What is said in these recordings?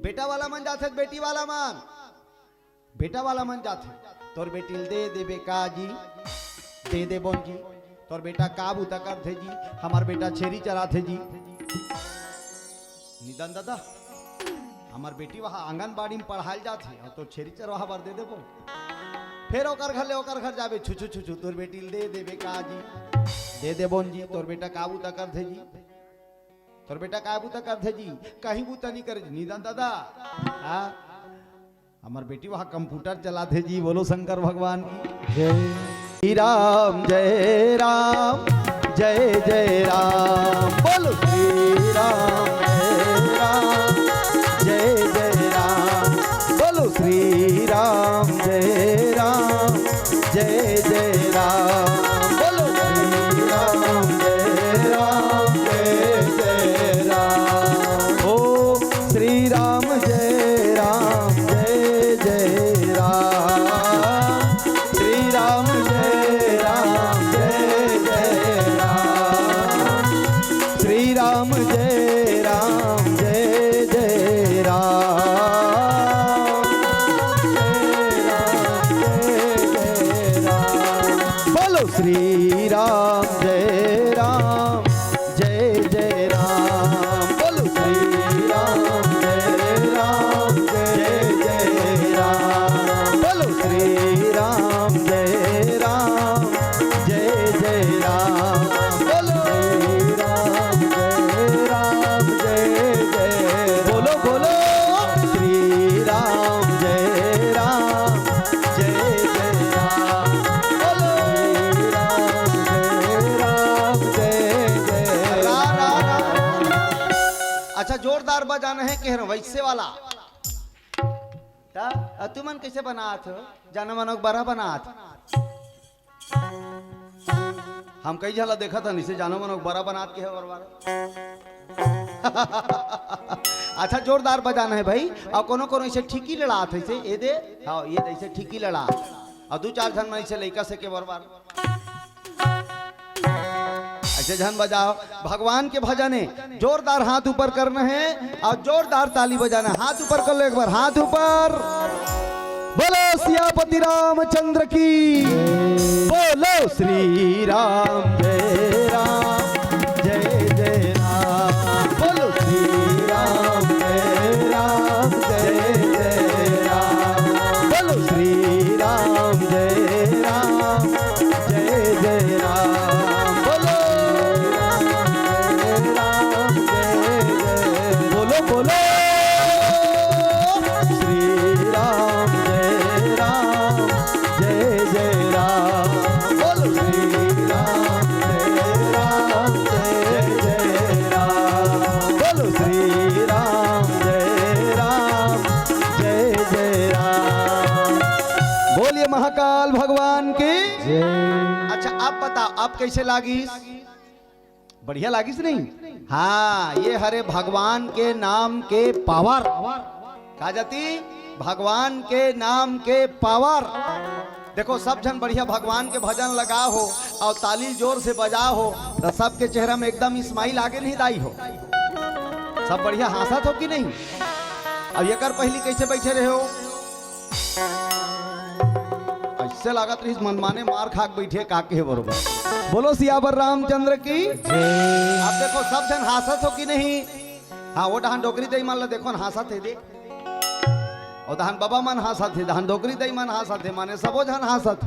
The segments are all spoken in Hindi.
बेटा वाला मन जाथे बेटी वाला मन, बेटा वाला मन जाथे तोर बेटी दे दे बेका जी, दे दे बोन जी, तोर बेटा का बूता कर थे जी, हमार बेटा छेरी चरा थे जी। निदान दादा हमार बेटी वहाँ आंगनबाड़ी में पढ़ाई जाती और तो छेरी चरवाहा बार दे देबो। फिर ओकर घर ले ओकर घर जाबे छुछु छुछु तोर बेटी दे देबे का जी, दे दे बोन जी, तोर बेटा का बूता कर थे जी, तोर बेटा का बूता कर थे जी, कहीं बूता नहीं करे। निदान दादा हाँ हमार बेटी वहाँ कंप्यूटर चला थे जी। बोलो शंकर भगवान की जय राम जय राम जय जय राम। बोलो श्री राम जय राम जय जय राम। बोलो श्री राम जय राम जय जय राम। बोलो श्री राम जय राम जय जय राम। ओ श्री राम जय राम जय जय राम। श्री राम जय राम जय जय राम। श्री राम जय राम जय जय राम। बोलो श्री राम जय राम जय जय राम। बोलो श्री राम जय राम जय जय राम। बोलो श्री राम जय राम जय जय राम। बोलो श्री राम जय राम जय जय। बोलो बोलो श्री राम जय राम जय जय राम। बोलो श्री राम जय राम जय जय राम। अच्छा जोरदार बजाना है कह रहा हूँ वैसे वाला तुमन कैसे बनात हो जाना मानो बड़ा बनात। हम कई झाला देखा था निसे जानो मानो बड़ा बनात के है बार। अच्छा जोरदार बजाना है भाई। और कोनो कोनो ऐसे ठीकी लड़ात है ये दे हाँ ये ऐसे ठीकी लड़ा और दो चार जन में ऐसे लड़का से के बार ऐसे झन बजाओ। भगवान के भजन है जोरदार हाथ ऊपर करना है और जोरदार ताली बजाना है। हाथ ऊपर कर लो एक बार, हाथ ऊपर। बोलो सियापति रामचंद्र की। बोलो श्री राम जय राम जय जय राम। बोलो श्री राम जय राम जय जय राम। बोलो श्री राम जय राम जय जय राम। बोलो बोलो श्री राम जय राम जय जय राम। बोलो श्री राम जय राम जय जय राम। बोलो श्री राम जय राम जय जय राम। बोलिए महाकाल भगवान की जय। अच्छा आप बताओ आप कैसे लागी? बढ़िया लागिस नहीं? हाँ ये हरे भगवान के नाम के पावर कहा जाती, भगवान के नाम के पावर। देखो सब जन बढ़िया भगवान के भजन लगा हो और ताली जोर से बजा हो तो सबके चेहरा में एकदम स्माइल आगे नहीं दाई हो, सब बढ़िया हंसत हो कि नहीं? अब ये कर पहली कैसे बैठे रहे हो? ऐसे लागत रही मनमाने मार खाक बैठे काके है बरोबर। बोलो सियावर रामचंद्र की। आप देखो सब जन हंसत हो कि नहीं? हाँ वो डहान डोकरी दई मान ला देखो हंसत है दे, और दहान बाबा मन हंसत है, दहान डोकरी दई मन हंसत है, माने सबो जन हंसत।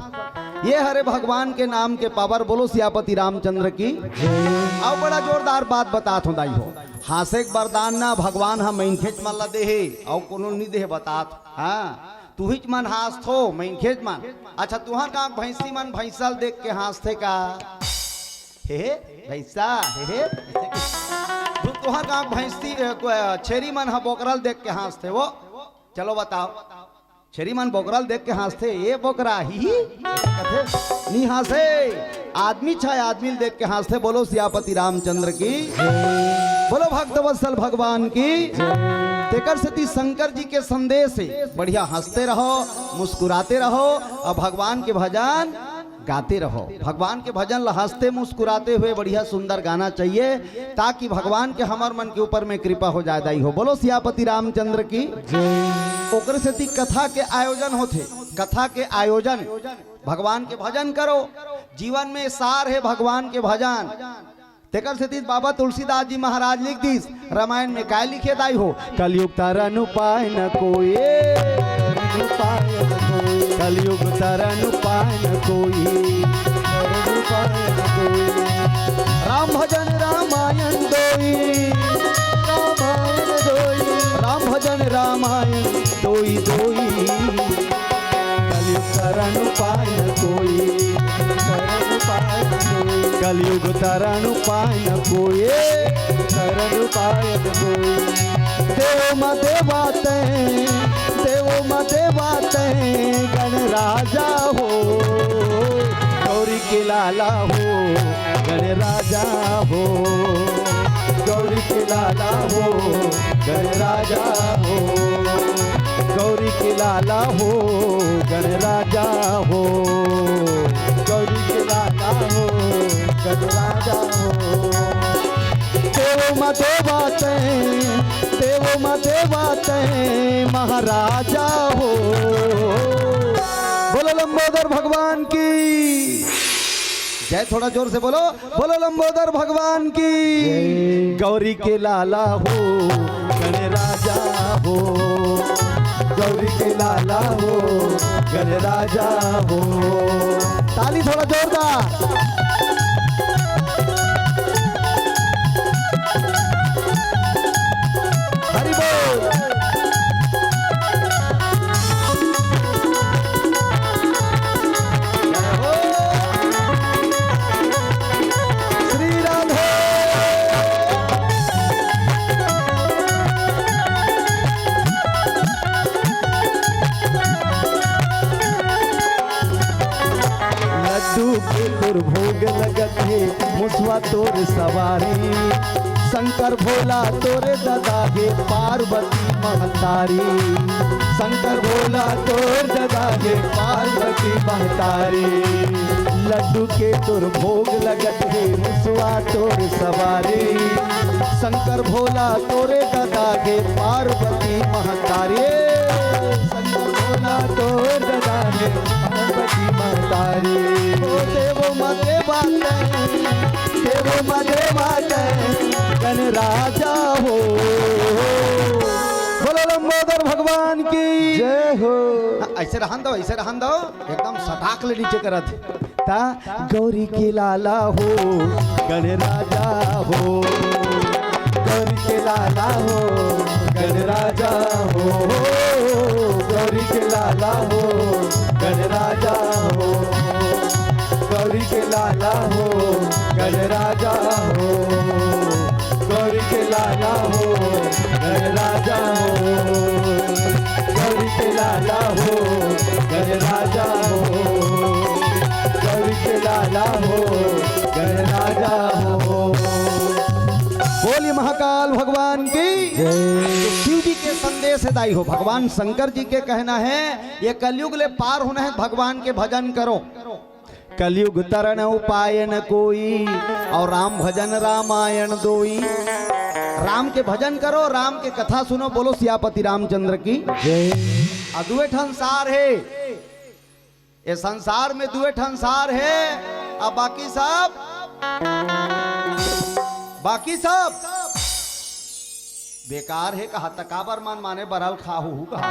ये हरे भगवान के नाम के पावर। बोलो सियापति रामचंद्र की। और बड़ा जोरदार बात बात हो दाई हो, हंसे के वरदान ना भगवान हम मैंखेच मन ला दे और कोनो नहीं दे बतात। हाँ तू ही मन हंस थो मैंखेच मन। अच्छा तुहर का भैंसी मन भैंसल देख के हंसते का? हे भैंसा हे तुहर का भैंसी छेरी मन बोकरल देख के हंसते वो। चलो बताओ छेरी मन बोकरल देख के हंसते, ये बोकरा ही नहीं हंसे, आदमी छाए आदमी देख के हंसते। बोलो सियापति रामचंद्र की। बोलो भक्तवत्सल भगवान की। तेकर सती शंकर जी के संदेश से बढ़िया हंसते रहो मुस्कुराते रहो और भगवान के भजन गाते रहो। भगवान के भजन हंसते मुस्कुराते हुए बढ़िया सुंदर गाना चाहिए, ताकि भगवान के हमार मन के ऊपर में कृपा हो जाए दाई हो। बोलो सियापति रामचंद्र की जय। ओकर से कथा के आयोजन होते, कथा के आयोजन भगवान के भजन करो। जीवन में सार है भगवान के भजन। तेकर से बाबा तुलसीदास जी महाराज लिख दीस रामायण में काय लिखे दाई हो, कलयुग तरन उपाय न कोई, कलयुग तरन उपाय न कोई, राम भजन रामायण दोई, राम भजन रामायण दोई दोई, कलयुग तरन उपाय न कोई, कलयुग तरन उपाय न कोई, तरन उपाय न कोई। देव मते बातें, देव मते बातें, गण राजा हो, गौरी के लाला हो, गण राजा हो, गौरी के लाला हो, गण राजा हो, गौरी के लाला हो, गण राजा हो, गौरी के लाला हो, गण राजा हो। देव मते बातें, देव मते बातें, महाराजा हो। बोलो लंबोदर भगवान की जय। थोड़ा जोर से बोलो, बोलो लंबोदर भगवान की। गौरी के लाला हो, गण राजा हो, गौरी के लाला हो, गण राजा हो। ताली थोड़ा जोरदार। हरि बोल। भोग लगत है मुसवा तोर सवारी, शंकर भोला तोरे दादा हे पार्वती महतारी, शंकर भोला तोर दादा हे पार्वती महतारी। लड्डू के तोर भोग लगत है मुसवा तोर सवारी, शंकर भोला तोरे दादा हे पार्वती महतारी, शंकर भोला तोर दादा हे पार्वती महतारी। देवो मते बातें, देवो मते बातें, गण राजा हो। बोलो लंबोदर भगवान की जय हो। ऐसे रहन दो, ऐसे रहन दो, एकदम सटाक ले नीचे करत ता। गौरी के लाला हो, गण राजा हो, गौरी के लाला हो, गण राजा हो, गौरी के लाला हो, गण राजा हो, गौरी के लाला हो, गण राजा हो, गौरी के लाला हो, गण राजा हो, गौरी के लाला हो, गण राजा हो, गौरी के लाला हो, गण राजा हो। बोलिए महाकाल भगवान की जय। शिव जी के संदेश है दाई हो। भगवान शंकर जी के कहना है ये कलयुग ले पार होना है, भगवान के भजन करो। कलयुग तरण उपाय न कोई, और राम भजन रामायण दोई। राम के भजन करो, राम के कथा सुनो। बोलो सियापति रामचंद्र की जय। दुए ठंसार है, ये संसार में दुए ठंसार है, अब बाकी सब बेकार है। कहा तकाबर मन माने बरल खाहू कहा,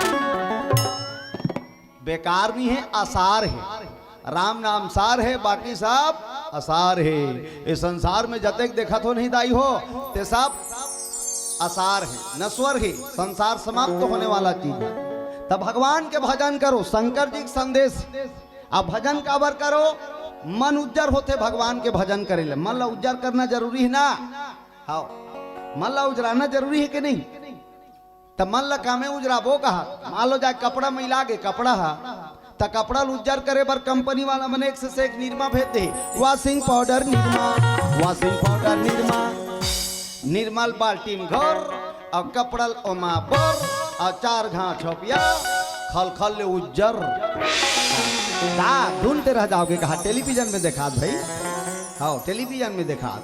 बेकार नहीं है, आसार है। राम नाम सार है, बाकी सब असार है। इस संसार में जतक देखा तो नहीं दाई हो, ते सब असार है, नश्वर है, संसार समाप्त तो होने वाला चीज है। तब भगवान के भजन करो, शंकर जी का संदेश। अब भजन काबर करो, मन उज्जर होते भगवान के भजन करे ले। मन ला उज्जर करना जरूरी है ना? हाँ, मन ला उजराना जरूरी है कि नहीं? तब मन ला कामे उजराबो कहा। मान लो जाए कपड़ा मैला गे, कपड़ा हा त कपड़ा उज्जर करे बर कंपनी वाला मने एक से एक निरमा भेजते, washing powder Nirma, washing powder Nirma, निर्मल बाल्टी में घर और कपड़ा ओमा पर और 4 घाट छोपिया खल खल ले उज्जर। ढूंढते रह जाओगे। कहा टेलीविजन में देखा भाई, हाँ टेलीविजन में देखा।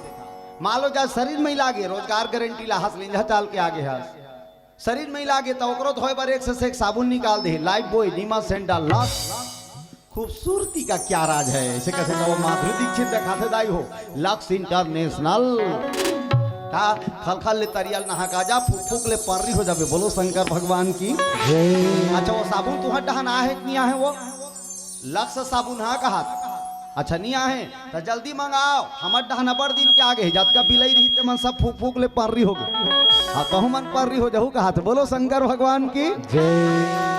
मान लो चाहे शरीर में ही लागे, रोजगार गारंटी ला हंस लिंजा चाल के आगे हंस शरीर में ही लागे तो ओकरो धोए बार एक से एक साबुन निकाल दे, लाइफ बॉय नीमा सेंडा लक्स। खूबसूरती का क्या राज है, ऐसे कैसे वो माधुरी दीक्षित दिखाते दाई हो, लक्स इंटरनेशनल। खल खल ले तरियल नहा का जा, फूक फूक ले पर्री हो जावे। बोलो शंकर भगवान की। अच्छा वो साबुन तुहर डहना है कि है वो लक्स साबुन हाँ कहा। अच्छा नहीं आहे तो जल्दी मंगाओ, हमार डहना बड़ दिन के आगे जत का बिलई रही ते मन सब फूक फूक ले पर्री हो गए। हाँ कहूँ मन पर्री हो जाऊ कहा। बोलो शंकर भगवान की।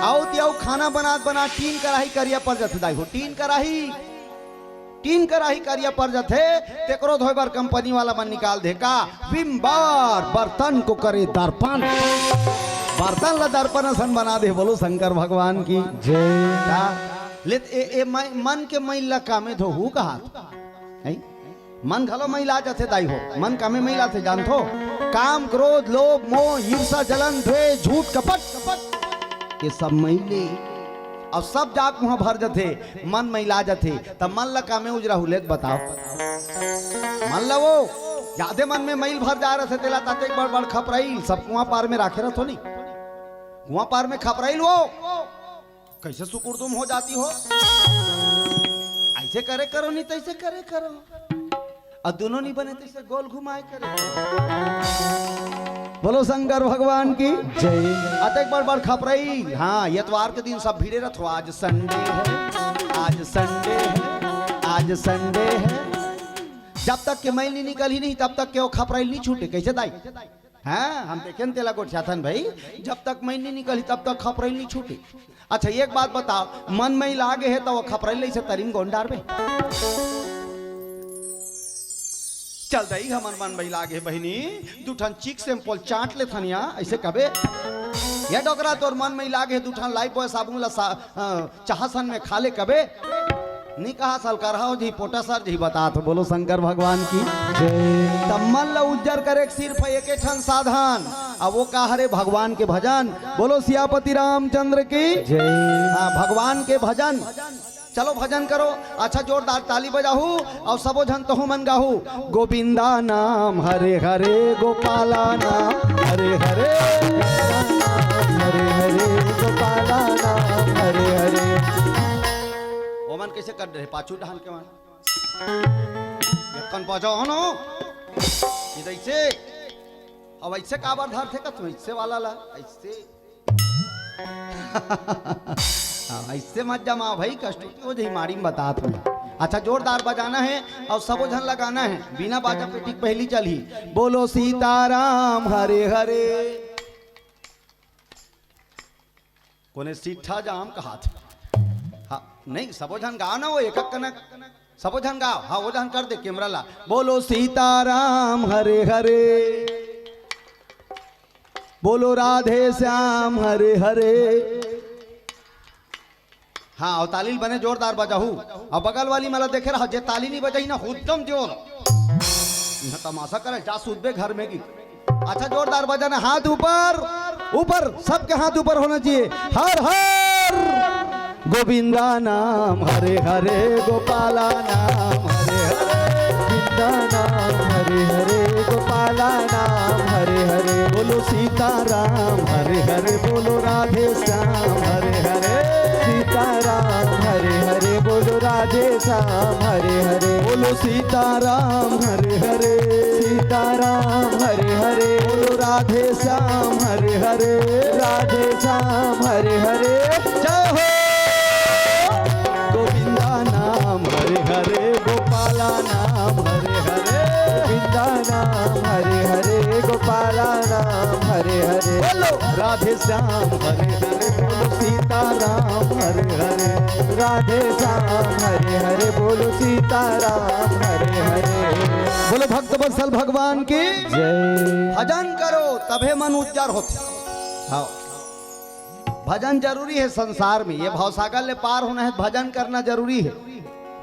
आओ दियाओ खाना बना बना टीन कढ़ाई करिया पर जथे दाई हो, टीन कढ़ाई करिया पर जथे तेकरो धोए बार कंपनी वाला मन निकाल दे का विम बार बर्तन को करे दर्पण, बर्तन ला दर्पण सन बना दे। बोलो शंकर भगवान की जय। ले मन के मैला कामे धोहू कहा, मन घलो मैला जाते दाई हो, मन कामे मैला थे जानथो। काम क्रोध लोभ मोह ईर्षा जलन द्वेष झूठ कपट ये सब मैले अब सब जाक वहां भर जाते, मन मैला जाते तब मन ला कामे उजरा हुले बताओ। मन ला वो ज्यादा मन में मैल भर जा रहे थे तेला ताते बड़ बड़ खपराइल सब कुआं पार में राखे रहो नहीं, कुआं पार में खपराइल वो कैसे सुकुर तुम हो जाती हो। ऐसे करे करो नहीं तैसे करे करो, और दोनों नहीं बने तैसे गोल घुमाए करे। बोलो शंकर भगवान की जय। अतक बड़ बड़ खपराई। हाँ एतवार के दिन सब भीड़े रखो, आज संडे है, आज संडे है, आज संडे है। जब तक के मैल नहीं निकली नहीं तब तक के वो खपराई नहीं छूटे। कैसे दाई हाँ हम देखें तेला गोठ्याथन भाई, जब तक मैं नहीं निकली तब तक खपराइल नहीं छूटे। अच्छा एक बात बताओ, मन में लागे है तो वो खपराइल से तरीम गोंडार में चल दई। हमन मन में लागे बहनी दूठन चीक सैंपल चाट ले थनिया ऐसे कबे या डोकरा तोर मन में लागे दूठन लाइफ बॉय साबुन ला चाहसन में खा ले कबे नहीं कहा साल कर जी पोटा सर जी बता। तो बोलो शंकर भगवान की तब मन ला उज्जर करे सिर्फ एक ठन साधन, अब वो कहा रे भगवान के भजन। बोलो सियापति रामचंद्र की हाँ भगवान के भजन। चलो भजन करो। अच्छा जोरदार ताली बजाहू और सबो जन तो मन गाहू। गोविंदा नाम हरे हरे गोपाला नाम हरे हरे, हरे हरे गोपाला नाम हरे हरे। मन कैसे कर रहे पाछू ढाल के मन यक्कन बजाओ नो ऐसे। अब ऐसे काबर धर थे का तुम ऐसे वाला ला ऐसे ऐसे मत जमा भाई कष्ट हो जाए मारी में बता तुम्हें। अच्छा जोरदार बजाना है और सबो झन लगाना है, बिना बाजा पे टिक पहली चली। बोलो सीताराम हरे हरे। कोने सीठा जाम कहा था हाँ नहीं सबो झन गाओ ना, वो एक कनक सबो झन गाओ। हाँ वो झन कर दे कैमरा ला। बोलो सीताराम हरे हरे, बोलो राधे श्याम हरे हरे। हाँ और ताली बने जोरदार बजाहू। और बगल वाली मला देखे रहा जे ताली नहीं बजाई ना हुद्दम जोर तमाशा करे जा सूदबे घर में की। अच्छा जोरदार बजाना, हाथ ऊपर ऊपर सबके हाथ ऊपर होना चाहिए। हर हर गोविंदा नाम हरे हरे गोपाला नाम हरे हरे, गोविंदा नाम हरे हरे गोपाला नाम हरे हरे। बोलो सीताराम हरे हरे, बोलो राधे श्याम हरे हरे, सीताराम हरे हरे, बोलो राधे श्याम हरे हरे। बोलो सीताराम हरे हरे, सीताराम हरे हरे, बोलो राधे श्याम हरे हरे, राधे श्याम हरे हरे। जय हो नाम हरे हरे गोपाला नाम हरे हरे, गोविंदा नाम हरे हरे गोपाला नाम हरे हरे। बोलो राधे श्याम हरे हरे, बोलो सीताराम हरे हरे, राधे श्याम हरे हरे, बोलो सीताराम हरे हरे। बोलो भक्त वत्सल भगवान की जय। भजन करो तभे मन उज्जर होते। हाँ भजन जरूरी है संसार में, ये भवसागर ले पार होना है भजन करना जरूरी है।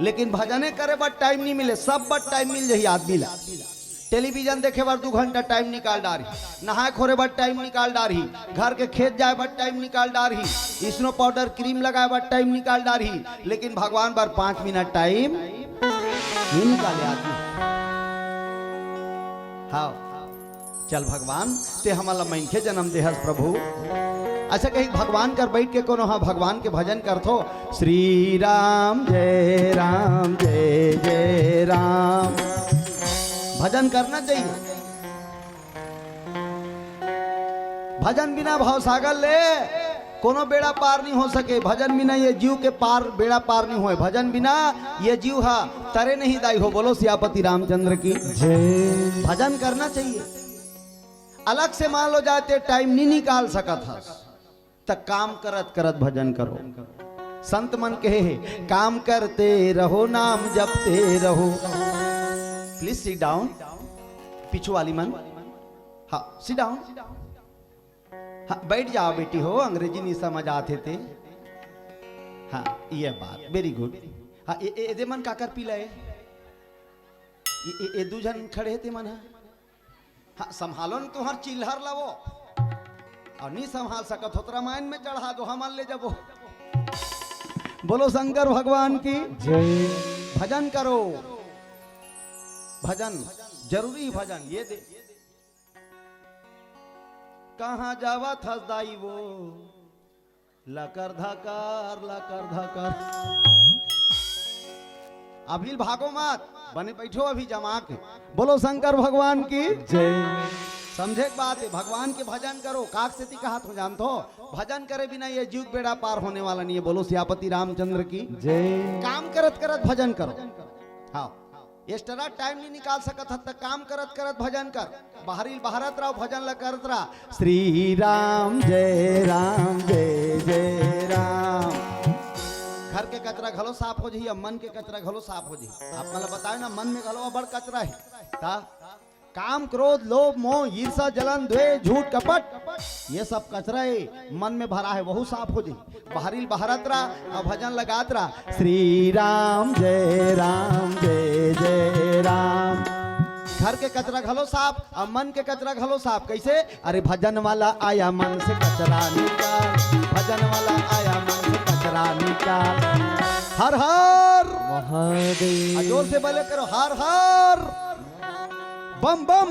लेकिन भजने करे बट टाइम नहीं मिले, सब बट टाइम मिल जाए आदमी ला। टेलीविजन देखे बार 2 घंटा टाइम निकाल डारी, नहाए खोरे बार टाइम निकाल डारी, घर के खेत जाए बार टाइम निकाल डारी, स्नो पाउडर क्रीम लगाए बार टाइम निकाल डारी, लेकिन भगवान बार 5 मिनट टाइम नहीं निकाले आदमी। हाँ चल भगवान ते हमारा मैंखे जन्म दे हस प्रभु। अच्छा कहीं भगवान कर बैठ के कोनो हाँ भगवान के भजन करथो, श्री राम जय राम भजन करना चाहिए। भजन बिना भवसागर ले कोनो बेड़ा पार नहीं हो सके, भजन बिना ये जीव के पार बेड़ा पार नहीं होए, भजन बिना ये जीव हा तरे नहीं दाई हो। बोलो सियापति रामचंद्र की जय। भजन करना चाहिए। अलग से मान लो जाते टाइम नहीं निकाल सकत हस तक काम करत करत भजन करो। संत मन कहे काम करते रहो नाम जपते रहो। प्लीज सिट डाउन, पीछू वाली मन, हाँ सिट डाउन, हाँ बैठ जाओ बेटी हो, अंग्रेजी नहीं समझ आते थे। हाँ ये बात वेरी गुड। हाँ ए मन काकर पी लाए, ये 2 जन खड़े थे मन। हाँ संभालो न तुहर चिल्हर लवो, और नहीं संभाल सकत हो तो रामायण में चढ़ा दो, हम ले जाबो। बोलो शंकर भगवान की जय। भजन करो, भजन जरूरी, भजन ये दे। कहाँ जावा थस दाई वो लकर धकर। अभी भागो मत, बने बैठो अभी जमा के। बोलो शंकर भगवान की जय। समझे एक बात है, भगवान के भजन करो। काक से कहा तो जानते हो, भजन करे बिना ये जीव बेड़ा पार होने वाला नहीं है। बोलो सियापति रामचंद्र की जय। काम करत करत भजन करो। हाँ एक्स्ट्रा टाइम नहीं निकाल सकत हद तक काम करत करत भजन कर। बाहरी बहरत रहो, भजन ल करत रहा। श्री राम जय राम। घर के कचरा घलो साफ हो जाइए, मन के कचरा घलो साफ हो जाइए। आप मतलब बताए ना, मन में घलो बड़ कचरा है। काम क्रोध लोभ मोह ईर्षा जलन द्वेष झूठ कपट ये सब कचरा है मन में भरा है, वह साफ हो जाए। बाहरी बहरत रहा और भजन लगात रहा। श्री राम जय राम। घर के कचरा घलो साफ और मन के कचरा घलो साफ। कैसे? अरे भजन वाला आया मन से कचरा निकाल, भजन वाला आया मन से कचरा निकाल। हर हर महादेव। जोर से बोले करो हर हर बम बम।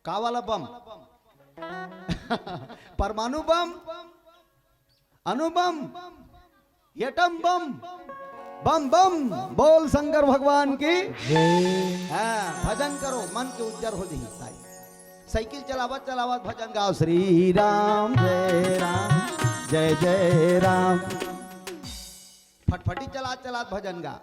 का वाला बम? परमाणु बम, अणुबम, एटम बम, बम बम। बोल शंकर भगवान की हाँ, भजन करो, मन के उज्जर हो जाए। साइकिल चलावत चलावत भजन गाओ। श्री राम जय राम। फटफटी चला चलात भजन गा।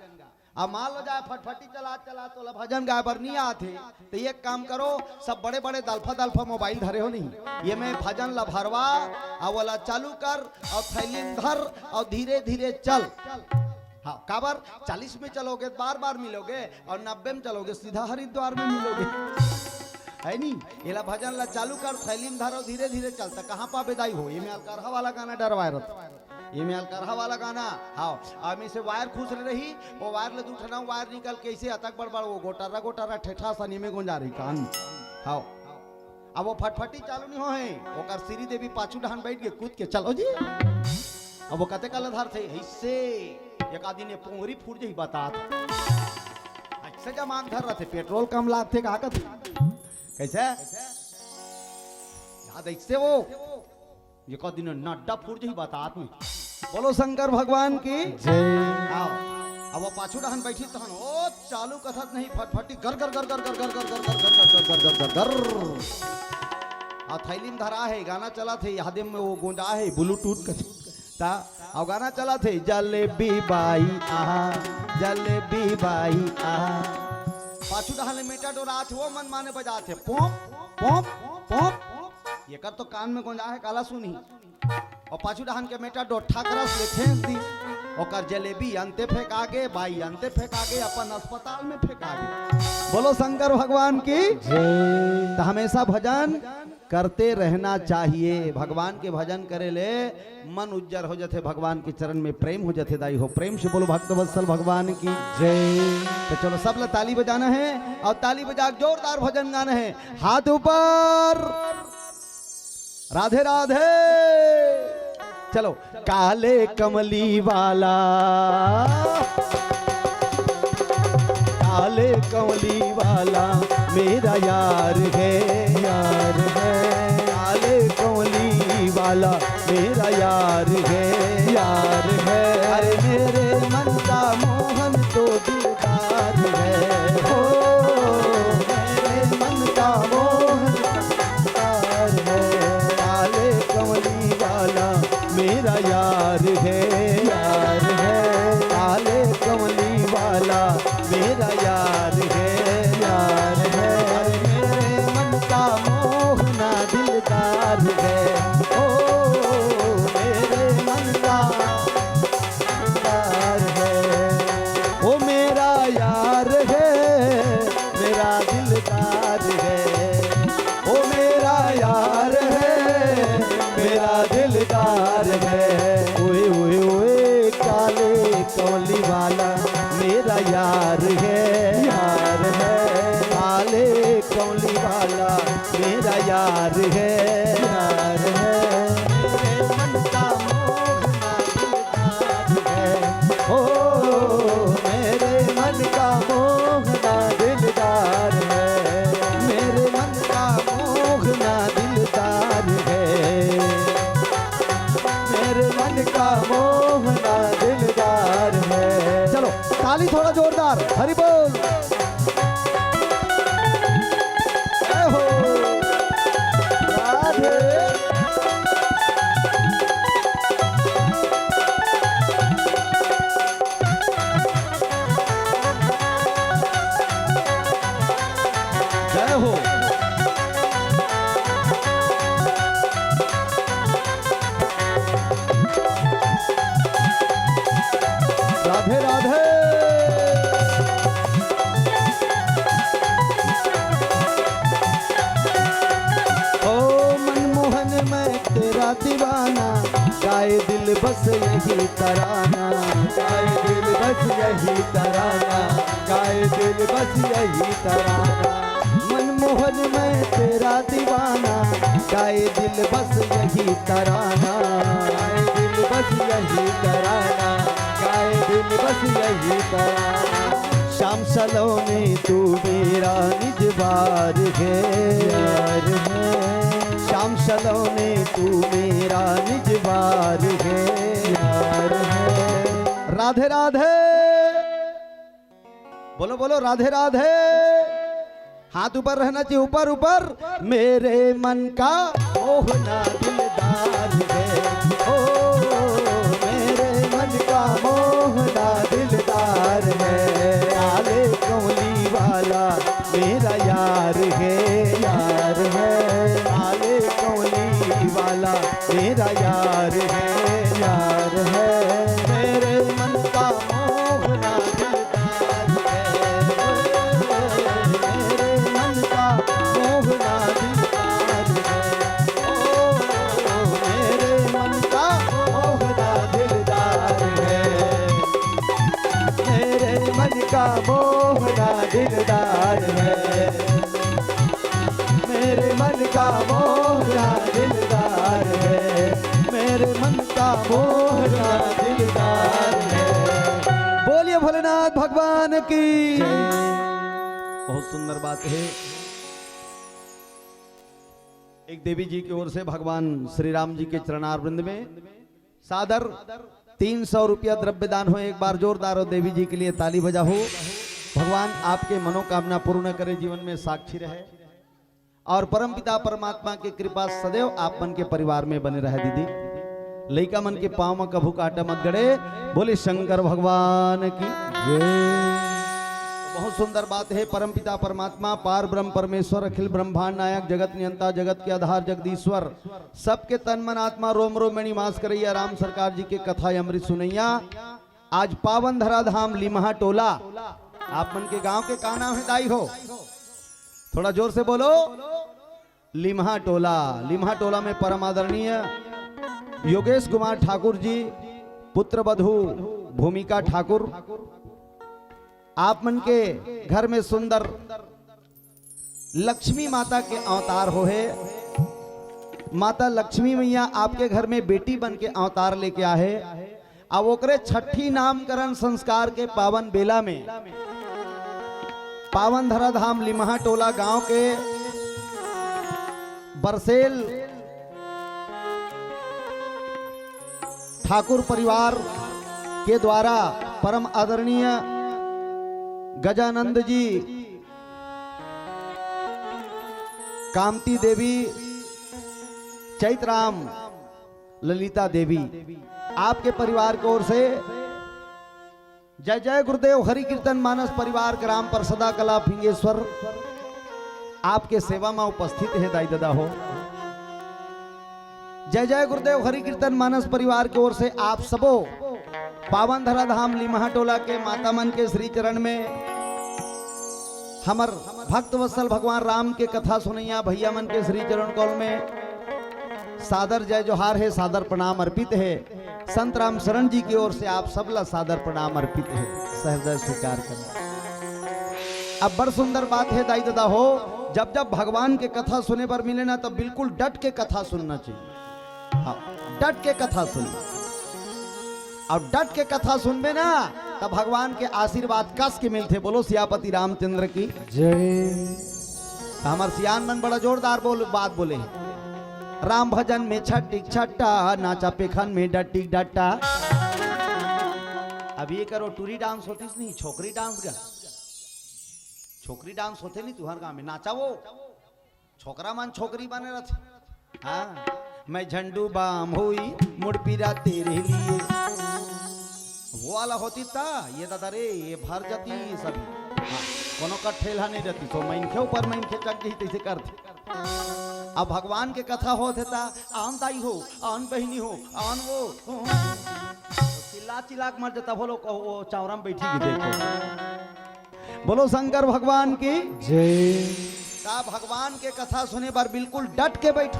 अब मान लो जाए फटफटी चला चला तो भजन गाय बर नहीं आते तो एक काम करो, सब बड़े बड़े दल्फा मोबाइल धरे हो नहीं, ये में भजन ला भरवा और वाला चालू कर और थैली धर और धीरे धीरे चल। हाँ काबर 40 में चलोगे बार बार मिलोगे और 90 में चलोगे सीधा हरिद्वार में मिलोगे, है नहीं? ये ला भजन ला चालू कर, थैली में धरो, धीरे धीरे चलता। कहाँ पा बेदाई हो? ये में अलकरहा वाला गाना डरवाए रहता, ये में अलकरहा वाला गाना। हाँ आदमी से वायर खुश रही, वो वायर ले उठना, वायर निकल के ऐसे अतक बड़बड़ वो गोटारा ठेठा सनी में गुंजा रही कान। हाँ अब वो फटफटी चालू नहीं हो है, वो कर श्री देवी पाछू डहान बैठ के कूद के चलो जी। अब वो कते कल धर थे ऐसे एक आदमी ने पोंगरी फूट जी बता ऐसे जमाक धर रहे थे, पेट्रोल कम लागते कहा कहते कैसे याद ऐसे वो ये का दिन नड्डा फूट जी बतात में। बोलो शंकर भगवान की जय। आओ अब वो पाछू डहन बैठी तहन ओ चालू कथत नहीं, फटफटी गर गर गर गर गर गर गर गर गर गर गर गर आ थैली में धरा है, गाना चला थे यादे में वो गूंजा है ब्लूटूथ का ता और गाना चला थे जलेबी बाई आहा जलेबी बाई आहा। पाछू डहन मेटा डोरा थे वो मन माने बजा थे पोंप पोंप पोंप ये कर तो कान में गोंजा है काला सुनी और पाछू डहान के मेटा डोठा करस ले फेंक दी और जलेबी अंते फेंक आगे बाई अंते फेंक आगे अपन अस्पताल में फेंक आगे। बोलो शंकर भगवान की तो हमेशा भजन करते रहना चाहिए। भगवान के भजन करे ले मन उज्जर हो जाते, भगवान के चरण में प्रेम हो जाते। दाई हो प्रेम से बोलो भक्त वत्सल भगवान की जय। तो चलो सब लोग ताली बजाना है और ताली बजा जोरदार भजन गाना है। हाथ ऊपर, राधे राधे। चलो काले कमली वाला, काले कमली वाला मेरा यार है, यार है। काले कमली वाला मेरा यार है, यार है। अरे मेरे मन का मोहन तो दिलदार है, हो मेरे मन का मोहन दिलदार है। काले कमली वाला मेरा यार है, यार है। काले कमली वाला मेरा यार है, यार है। मेरे मन का मोहना दिलदार है, ओ मेरे मन का दिलदार है। ओ मेरा यार है, मेरा दिलदार है। ओ मेरा यार है, मेरा दिलदार है। ओए ओए ओए काले कमली वाला मेरा यार है, यार है। काले कमली वाला मेरा यार है, यार है। मेरे मन का मोहना दिलदार है, ओ मेरे मन का मोहना दिलदार है। मेरे मन का मोहना दिलदार है, मेरे मन का मोहना दिलदार है। चलो ताली थोड़ा जोरदार, हरि बोल। जय हो राधे। जय हो राधे राधे। ओ मनमोहन मैं तेरा दीवाना, गाए दिल बस यही तराना, गाए दिल बस यही तराना, गाए दिल बस यही तराना। मनमोहन मैं तेरा दीवाना, गाए दिल बस यही तराना, गाए दिल बस यही तराना, गाए दिल बस यही तराना। शाम सलोने तू मेरा निजवार है, यार है। शाम सलोने तू मेरा निजवार है, यार है। राधे राधे बोलो बोलो राधे राधे। हाथ ऊपर रहना चाहिए, ऊपर ऊपर। मेरे मन का मोहना दिलदार है, ओ मेरे मन का मोहना दिलदार है। काले कमली वाला मेरा यार है, यार है। काले कमली वाला मेरा यार है, यार है। मेरे मन का मोहना दिलदार है, मेरे मन का मोहना दिलदार है। ओ मेरे मन का मोहना दिलदार है, मेरे मन का मोहना दिलदार है। मेरे मन का मोहना दिलदार है, मेरे मन का मोहना दिलदार है। बोलिए भोलेनाथ भगवान की। बहुत सुंदर बात है। एक देवी जी की ओर से भगवान श्री राम जी के चरणारविंद में सादर 300 रुपया द्रव्य दान हो। एक बार जोरदार हो देवी जी के लिए ताली बजा हो। भगवान आपके मनोकामना पूर्ण करे, जीवन में साक्षी रहे और परमपिता परमात्मा की कृपा सदैव आप मन के परिवार में बने रहे। दीदी लइका मन के पाँव में कभू काटा मत गड़े। बोले शंकर भगवान की जय। बहुत सुंदर बात है। परमपिता परमात्मा पार ब्रह्म परमेश्वर अखिल ब्रह्मांड नायक जगत नियंता जगत के आधार जगदीश्वर सबके तन मन आत्मा रोम रोम में निवास करैया राम सरकार जी के कथा अमृत सुनैया। आज पावन धरा धाम लिमहा टोला, आप मन के गांव के का नाम है दाई हो? थोड़ा जोर से बोलो। लिमहा टोला। लिमहा टोला में परम आदरणीय योगेश कुमार ठाकुर जी पुत्र वधू भूमिका ठाकुर, आप मन के घर में सुंदर लक्ष्मी माता के अवतार हो है। माता लक्ष्मी मैया आपके घर में बेटी बन के अवतार लेके आए। अब ओकरे छठी नामकरण संस्कार के पावन बेला में पावन धराधाम लिमहा टोला गांव के बरसेल ठाकुर परिवार के द्वारा परम आदरणीय गजानंद जी, कामती देवी, चैतराम, ललिता देवी, आपके परिवार की ओर से जय जय गुरुदेव हरि कीर्तन मानस परिवार ग्राम पर सदा कला फिंगेश्वर आपके सेवा में उपस्थित है। दाई दादा हो जय जय गुरुदेव हरि कीर्तन मानस परिवार की ओर से आप सबो पावन धराधाम लिमहा टोला के माता मन के श्री चरण में हमर भक्त वत्सल भगवान राम के कथा सुनैया भैया मन के श्री चरण कौल में सादर जय जोहार है, सादर प्रणाम अर्पित है। संत राम शरण जी की ओर से आप सबला सादर प्रणाम अर्पित है, सहृदय स्वीकार करना। अब बड़ सुंदर बात है दाई दादा हो, जब जब भगवान के कथा सुने पर मिले ना तो बिल्कुल डट के कथा सुनना चाहिए। हाँ, डट के कथा सुनना, और डट के कथा सुनबे ना तब भगवान के आशीर्वाद कस के मिलते। बोलो सियापति रामचंद्र की जय। हमार सियान मन बड़ा जोरदार बात बोले हैं। राम भजन में छटिक छट्टा, नाचा पेखन में डटिक डट्टा। अब ये करो टूरी डांस होती नहीं, छोकरी डांस का छोकरी डांस होते नहीं तुहर गांव में नाचा वो छोकरा मन छोकरी बने रहते। हाँ, मैं झंडू बाम हुई मुड़ पीरा तेरे लिए, वो वाला होती था। ये दादा रे ये भर जाती सभी। हाँ, कोनो का ठेला नहीं रहती तो मैं इनके ऊपर मैं इनके चक गई तैसे करते। अब भगवान के कथा होते था, आन दाई हो, आन बहनी हो, आन वो चिल्ला चिल्ला मर जाता। बोलो वो चावरा में बैठी देखो। बोलो शंकर भगवान की जय। भगवान के कथा सुने बार बिल्कुल डट के बैठो।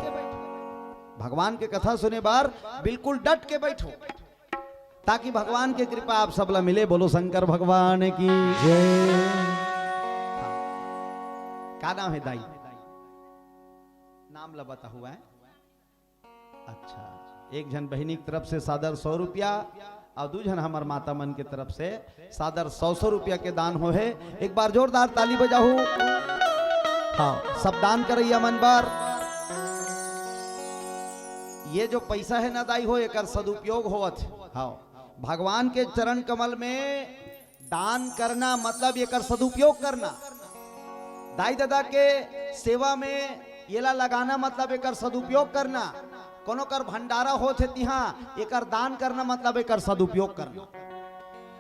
भगवान के कथा सुने बार बिल्कुल डट के बैठो ताकि भगवान की कृपा आप सबला मिले। बोलो शंकर भगवान की जय। क्या नाम है दाई? नाम लबता हुआ है। अच्छा, एक जन बहनी की तरफ से सादर 100 रुपया और दू जन हमार माता मन के तरफ से सादर 100 रुपया के दान हो है। एक बार जोरदार ताली बजाओ। हाँ, सब दान करैया मन बार। ये जो पैसा है ना दाई हो एक सदुपयोग होवत। हाँ, भगवान के चरण कमल में दान करना मतलब एक सदुपयोग करना। दाई दादा के सेवा में येला लगाना मतलब एक सदुपयोग करना। कोनो कर भंडारा होते तिहाँ एक दान करना मतलब एक सदुपयोग करना।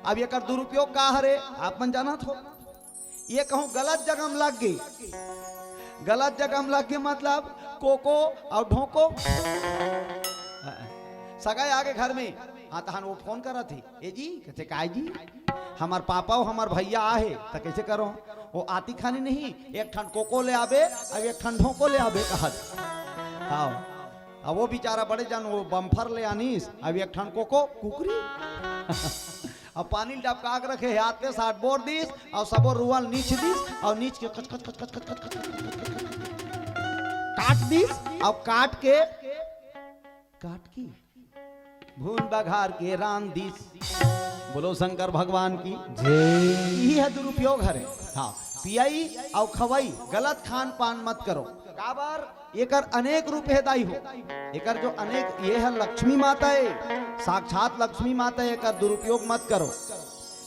अब एक दुरुपयोग का हरे आप मन जाना थो। ये कहूँ गलत जगह में लग गई, गलत जगह में लग गई मतलब कोको और ढोको सगाई आगे घर में। हाँ, तहन वो फोन करा थी, ए जी कहते काय जी हमार पापा और हमार भैया आहे तो कैसे करो? वो आती खानी नहीं, एक ठन कोको ले आबे अब एक ठन ढोको ले आबे कहत। हाँ, अब वो बेचारा बड़े जान वो बम्फर ले आनीस, अब एक ठन कोको कुकरी अब पानी डबका के रखे हाथ पे 60 बोर दीस और सबो रुआल नीच दीस और नीच के कच कच कच कच कच कच काट दीस। अब काट की भून बघार के रान दीस। बोलो शंकर भगवान की जय। यह दुरुपयोग हरे। हाँ, पियाई और खवाई गलत खान पान मत करो। काबर एकर अनेक रूप है दाई हो। एकर जो अनेक ये है लक्ष्मी माता है, साक्षात लक्ष्मी माता है। एकर दुरुपयोग मत करो।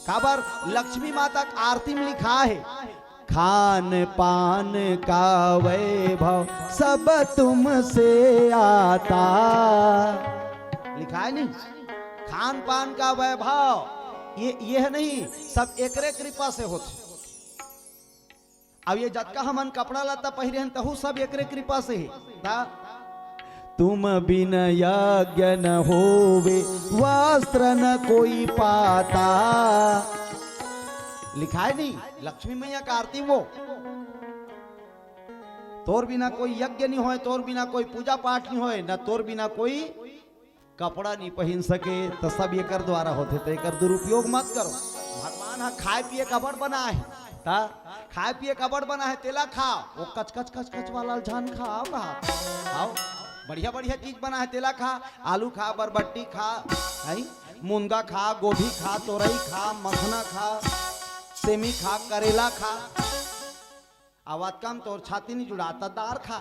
काबर लक्ष्मी माता आरती में लिखा है, खान पान का वैभव सब तुमसे आता। लिखा है नहीं, खान पान का वैभव ये नहीं, सब एकरे कृपा से होते। अब ये जतका हमन कपड़ा लता पहिरे हन तहु सब एकरे कृपा से है ता तुम बिन यज्ञ न होवे वस्त्र न कोई पाता, लिखा है नहीं लक्ष्मी मैया का आरती वो, तोर बिना कोई यज्ञ नहीं होए, तोर बिना कोई पूजा पाठ नहीं होए, न तोर बिना कोई कपड़ा नहीं पहन सके, तो सब ये कर द्वारा होते, तो एक दुरुपयोग मत करो। भगवान हा खाए पिए कबड़ बना है, ता खाए पिए कबड़ बना है, तेला खाओ, वो कच कच कच कच वाला झान खाओ, खाओ बढ़िया बढ़िया चीज बना है, तेला खा, आलू खा, बरबट्टी खा, है मुनगा खा, गोभी खा, तोरई खा, मखना खा, सेमी खा, करेला खा, आवाज कम तो छाती नहीं जुड़ाता, दार खा,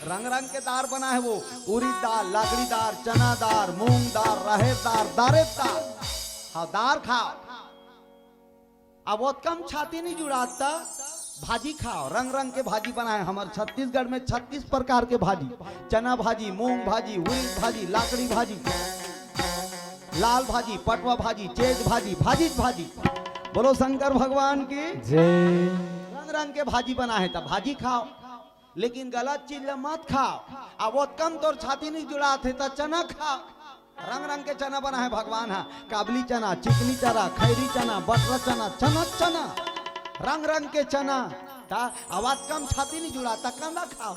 रंग रंग के दार बना है वो, उड़द दाल, लकड़ी दार, चना दार, मूंग दार, राहेर दार, दारेद दार, हाँ दार खाओ। अब वो कम छाती नहीं जुड़ाता, भाजी खाओ, रंग रंग के भाजी बनाए, हमारे छत्तीसगढ़ में 36 प्रकार के भाजी, चना भाजी, मूंग भाजी, उड़द भाजी, लाकड़ी भाजी, लाल भाजी, पटवा भाजी, चेज भाजी, भाजी भाजी, बोलो शंकर भगवान की जय। रंग रंग के भाजी बना है, तब भाजी खाओ, लेकिन गलत चीज मत खाओ। अब वो कम तोर छाती नहीं जुड़ा थे तो चना खाओ, रंग रंग के चना बना है भगवान हा, काबली चना, चिकनी चना, खैरी चना, बटरा चना, चना चना, रंग रंग के चना, ता आवाज कम छाती नहीं जुड़ा ता कांदा खाओ,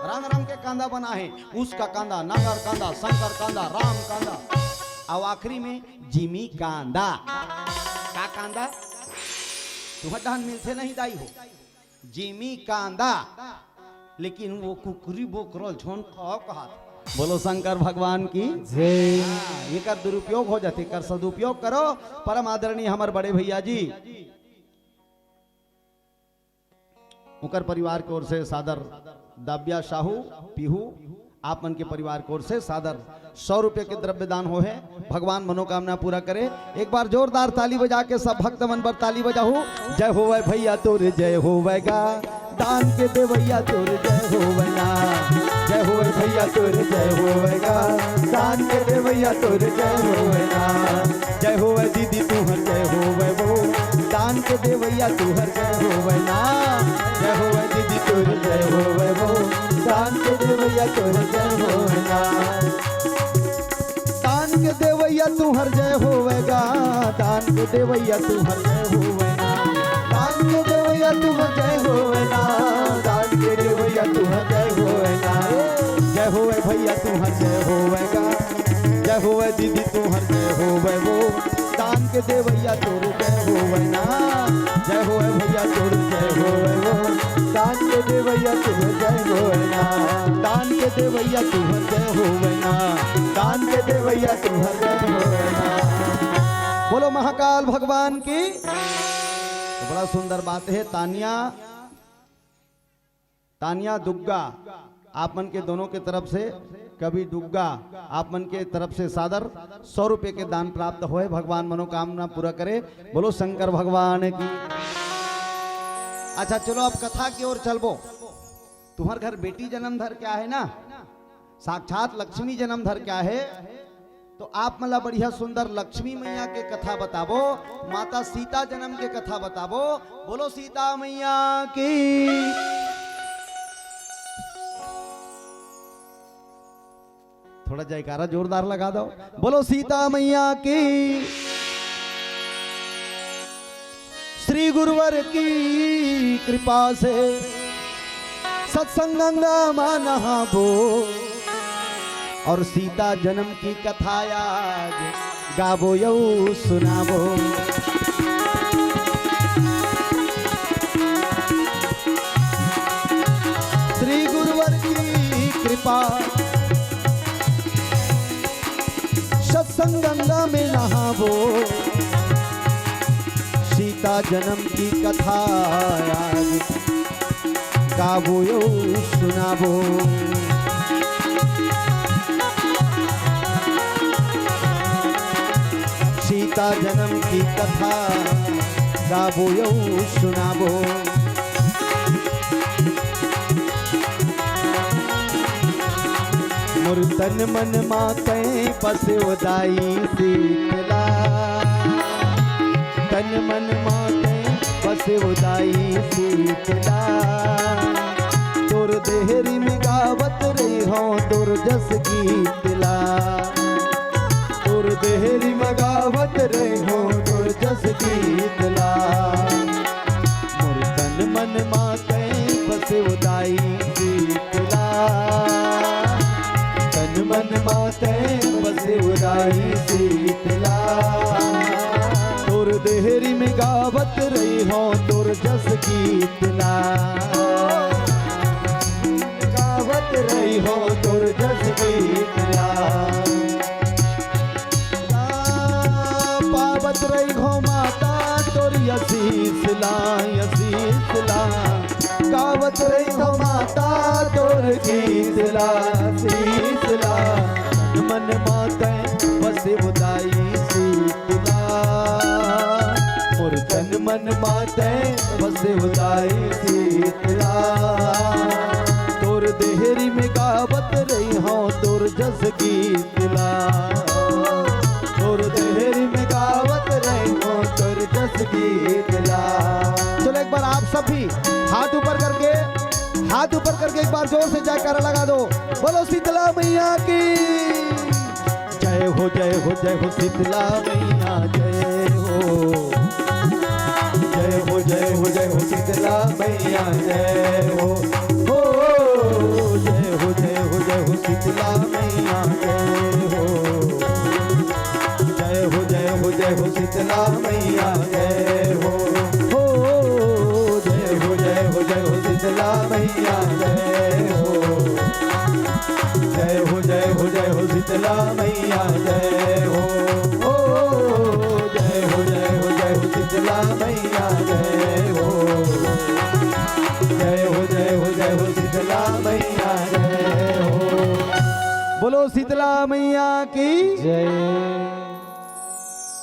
रंग रंग के कांदा बना है, उसका कांदा, नागर कांदा, शंकर कांदा, राम कांदा, और आखिरी में जिमी कांदा, का कांदा तुम्हें धान मिलते नहीं दाई हो, जिमी कांदा, लेकिन वो कुकरी बोकरल झोन खाओ कहा, बोलो शंकर भगवान की जय। ये कर दुरुपयोग हो जाते, कर सदुपयोग करो। परम आदरणीय हमारे बड़े भैया जी उनकर परिवार की ओर से सादर दाबिया साहू पीहू आप मन के परिवार की ओर से सादर 100 रुपये के द्रव्य दान हो है, भगवान मनोकामना पूरा करे। एक बार जोरदार ताली बजा के सब भक्त मन पर ताली बजाऊ। जय हो भैया तोरे जय हो गा, दान के दे भैया तोरे जय हो ना, जय हो भैया तोरे जय हो गा, दान के दे भैया तोरे जय हो ना, जय हो दीदी तू हर जय हो वो, दान के दे भैया तू हर जय हो ना, जय हो दीदी तोरे जय हो वो, दान के दे भैया तोरे जय हो ना, दान के दे भैया तू हर जय होवेगा, दान के दे भैया तू हर जय होवेगा, दान के दे भैया तू हर जय होवेगा, दान के दे भैया तू हर जय होवेगा, जय होवे भैया तू हर जय होवेगा, जय होवे दीदी तू हर जय होवे वो, दान के दे भैया तोर जय होवेना, जय होवे भैया तोर जय होवे वो, दान के दे भैया तू जय होवेना, दान के दे भैया तू जय होवेना, दान के दे भैया तू जय होवेना। बोलो महाकाल भगवान की। तो बड़ा सुंदर बात है। तानिया तानिया दुग्गा आप मन के दोनों के तरफ से, कभी दुग्गा आप मन के तरफ से सादर 100 रुपये के दान प्राप्त होए, भगवान मनोकामना पूरा करे। बोलो शंकर भगवान की। अच्छा चलो अब कथा की ओर चलबो। तुम्हार घर बेटी जन्म धर क्या है ना, साक्षात लक्ष्मी जन्म धर क्या है, तो आप मला बढ़िया सुंदर लक्ष्मी मैया के कथा बताबो, माता सीता जन्म के कथा बताबो। बोलो सीता मैया की। थोड़ा जयकारा जोरदार लगा दो। बोलो सीता मैया की। श्री गुरुवर की कृपा से सत्संगंगा माना बो, और सीता जन्म की कथा आज गाबो यौ सुनाबो। श्री गुरुवर की कृपा सत्संगंगा में नहाबो, सीता जन्म की कथा आज गाबो यौ सुनाबो। सीता जन्म की कथा गाबो यौ सुनाबो। मोर तन मन माते पसोदाई शीतला, तन मन माते बसे उदाई शीतला तोर देहरी में गावत रही हो तोर जस गीतला तोर देहरी में गावत रही हो तोर जस गीतला मोर तन मन माते बसे उदाई शीतला तन मन माते बसे उदाई शीतला तोर देहरी में गावत रही हो तोर जस गीतला गावत रही हो तोर जस गीतला पावत रही हो माता तोर यसीसला यसीसला गावत रही हो माता तोर गीतला शीतला मन माते बसे उदाई शीतला मोर तन मन माते बसे उदाई शीतला तोर देहरी में गावत रही हो तोर जस गीतला तोर देहरी में गावत रही हो तोर जस गीतला। चलो एक बार आप सब भी हाथ ऊपर करके एक बार जोर से जयकारा लगा दो। बोलो शीतला मैया की जय हो जय हो जय हो शीतला मैया जय हो जय हो जय हो जय हो शीतला मैया जय हो जय हो जय हो जय हो शीतला मैया जय हो जय हो जय हो जय हो शीतला मैया जय हो जय हो जय हो जय हो शीतला मैया जय हो जय हो जय हो जय हो शीतला मैया जय हो जय हो जय हो जय हो शीतला मैया जय हो जय हो जय हो जय हो शीतला मैया जय हो। बोलो शीतला मैया की जय।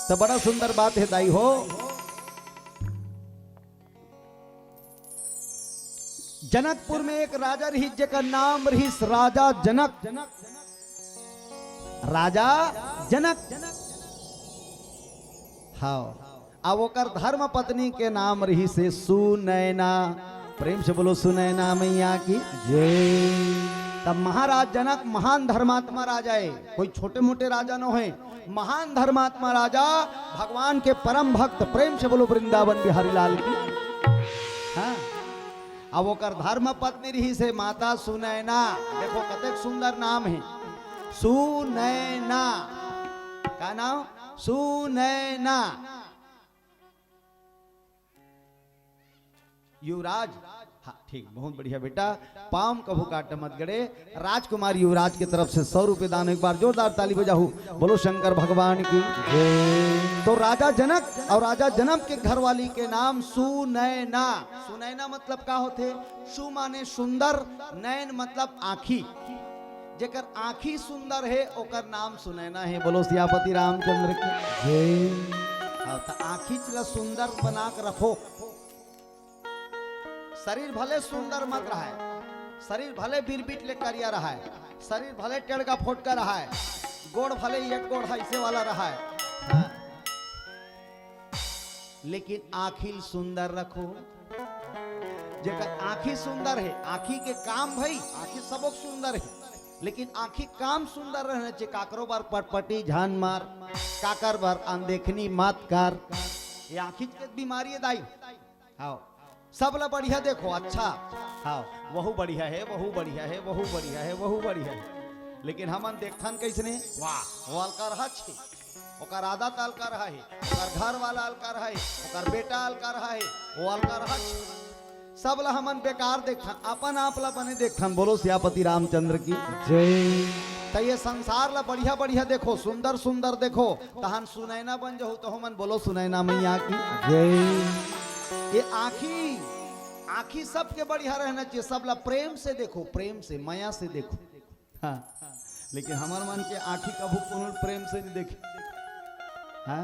तो बड़ा सुंदर बात है दाई हो। जनकपुर में एक राजा रही जेकर नाम रही राजा जनक। राजा जनक हाँ अब ओकर धर्म पत्नी के नाम रही से सुनैना। प्रेम से बोलो सुनैना मैया की जय। तब महाराज जनक महान धर्मात्मा राजा है, कोई छोटे मोटे राजा न है, महान धर्मात्मा राजा भगवान के परम भक्त। प्रेम से बोलो वृंदावन बिहारी लाल की हाँ। अब ओकर धर्म पत्नी रही से माता सुनैना। देखो कतेक सुंदर नाम है सुनैना। क्या नाम? सुनैना। युवराज हाँ ठीक बहुत बढ़िया बेटा। पाम कभू काट मत गड़े। राजकुमार युवराज की तरफ से 100 रुपए दान। एक बार जोरदार ताली बजाओ। बोलो शंकर भगवान की जय। तो राजा जनक और राजा जनक के घरवाली के नाम सुनैना। सुनैना मतलब का होते? सु माने सुंदर, नैन मतलब आँखी। जेकर आँखी सुंदर है ओकर नाम सुनैना है। बोलो सियापति रामचंद्र की जय। आँखी चला सुंदर बना के रखो। शरीर भले सुंदर मत रहा है, शरीर भले बीरबीट ले करिया रहा है, शरीर भले टेढ़ का फोटका रहा है, गोड़ भले एक गोड़ ऐसे वाला रहा है हाँ। लेकिन आँखी सुंदर रखो। जेकर आँखी सुंदर है, आँखी के काम भाई आँखी सबक सुंदर है, लेकिन आँखी काम सुंदर रहना चाहिए। काकरो बार पटपटी झान मार, काकर बार अनदेखनी मात कार, ये आँखी के बीमारी है दाई। हाँ सब ला बढ़िया देखो अच्छा हाँ वहू बढ़िया है, वहू बढ़िया है, वहू बढ़िया है, वहू बढ़िया है, लेकिन हमन देखथन कैसने वाह वो अलका रहा छे, ओकर आदत अलका रहा है, ओकर घर वाला अलका रहा है, ओकर बेटा अलका रहा है, वो अलका रहा छे। सब ला हमन बेकार देखथन, अपन आप ला बने देखथन। बोलो सियापति रामचंद्र की जय। तो ये संसार ला बढ़िया बढ़िया देखो, सुंदर सुंदर देखो, तहन सुनैना बन जाओ। तो हमन बोलो सुनैना मैया की जय। ये आँखी सबके बढ़िया रहना चाहिए। सब ला प्रेम से देखो, प्रेम से माया से देखो हाँ। लेकिन हमार मन के आँखी कभू पूर्ण प्रेम से नहीं देखे हाँ।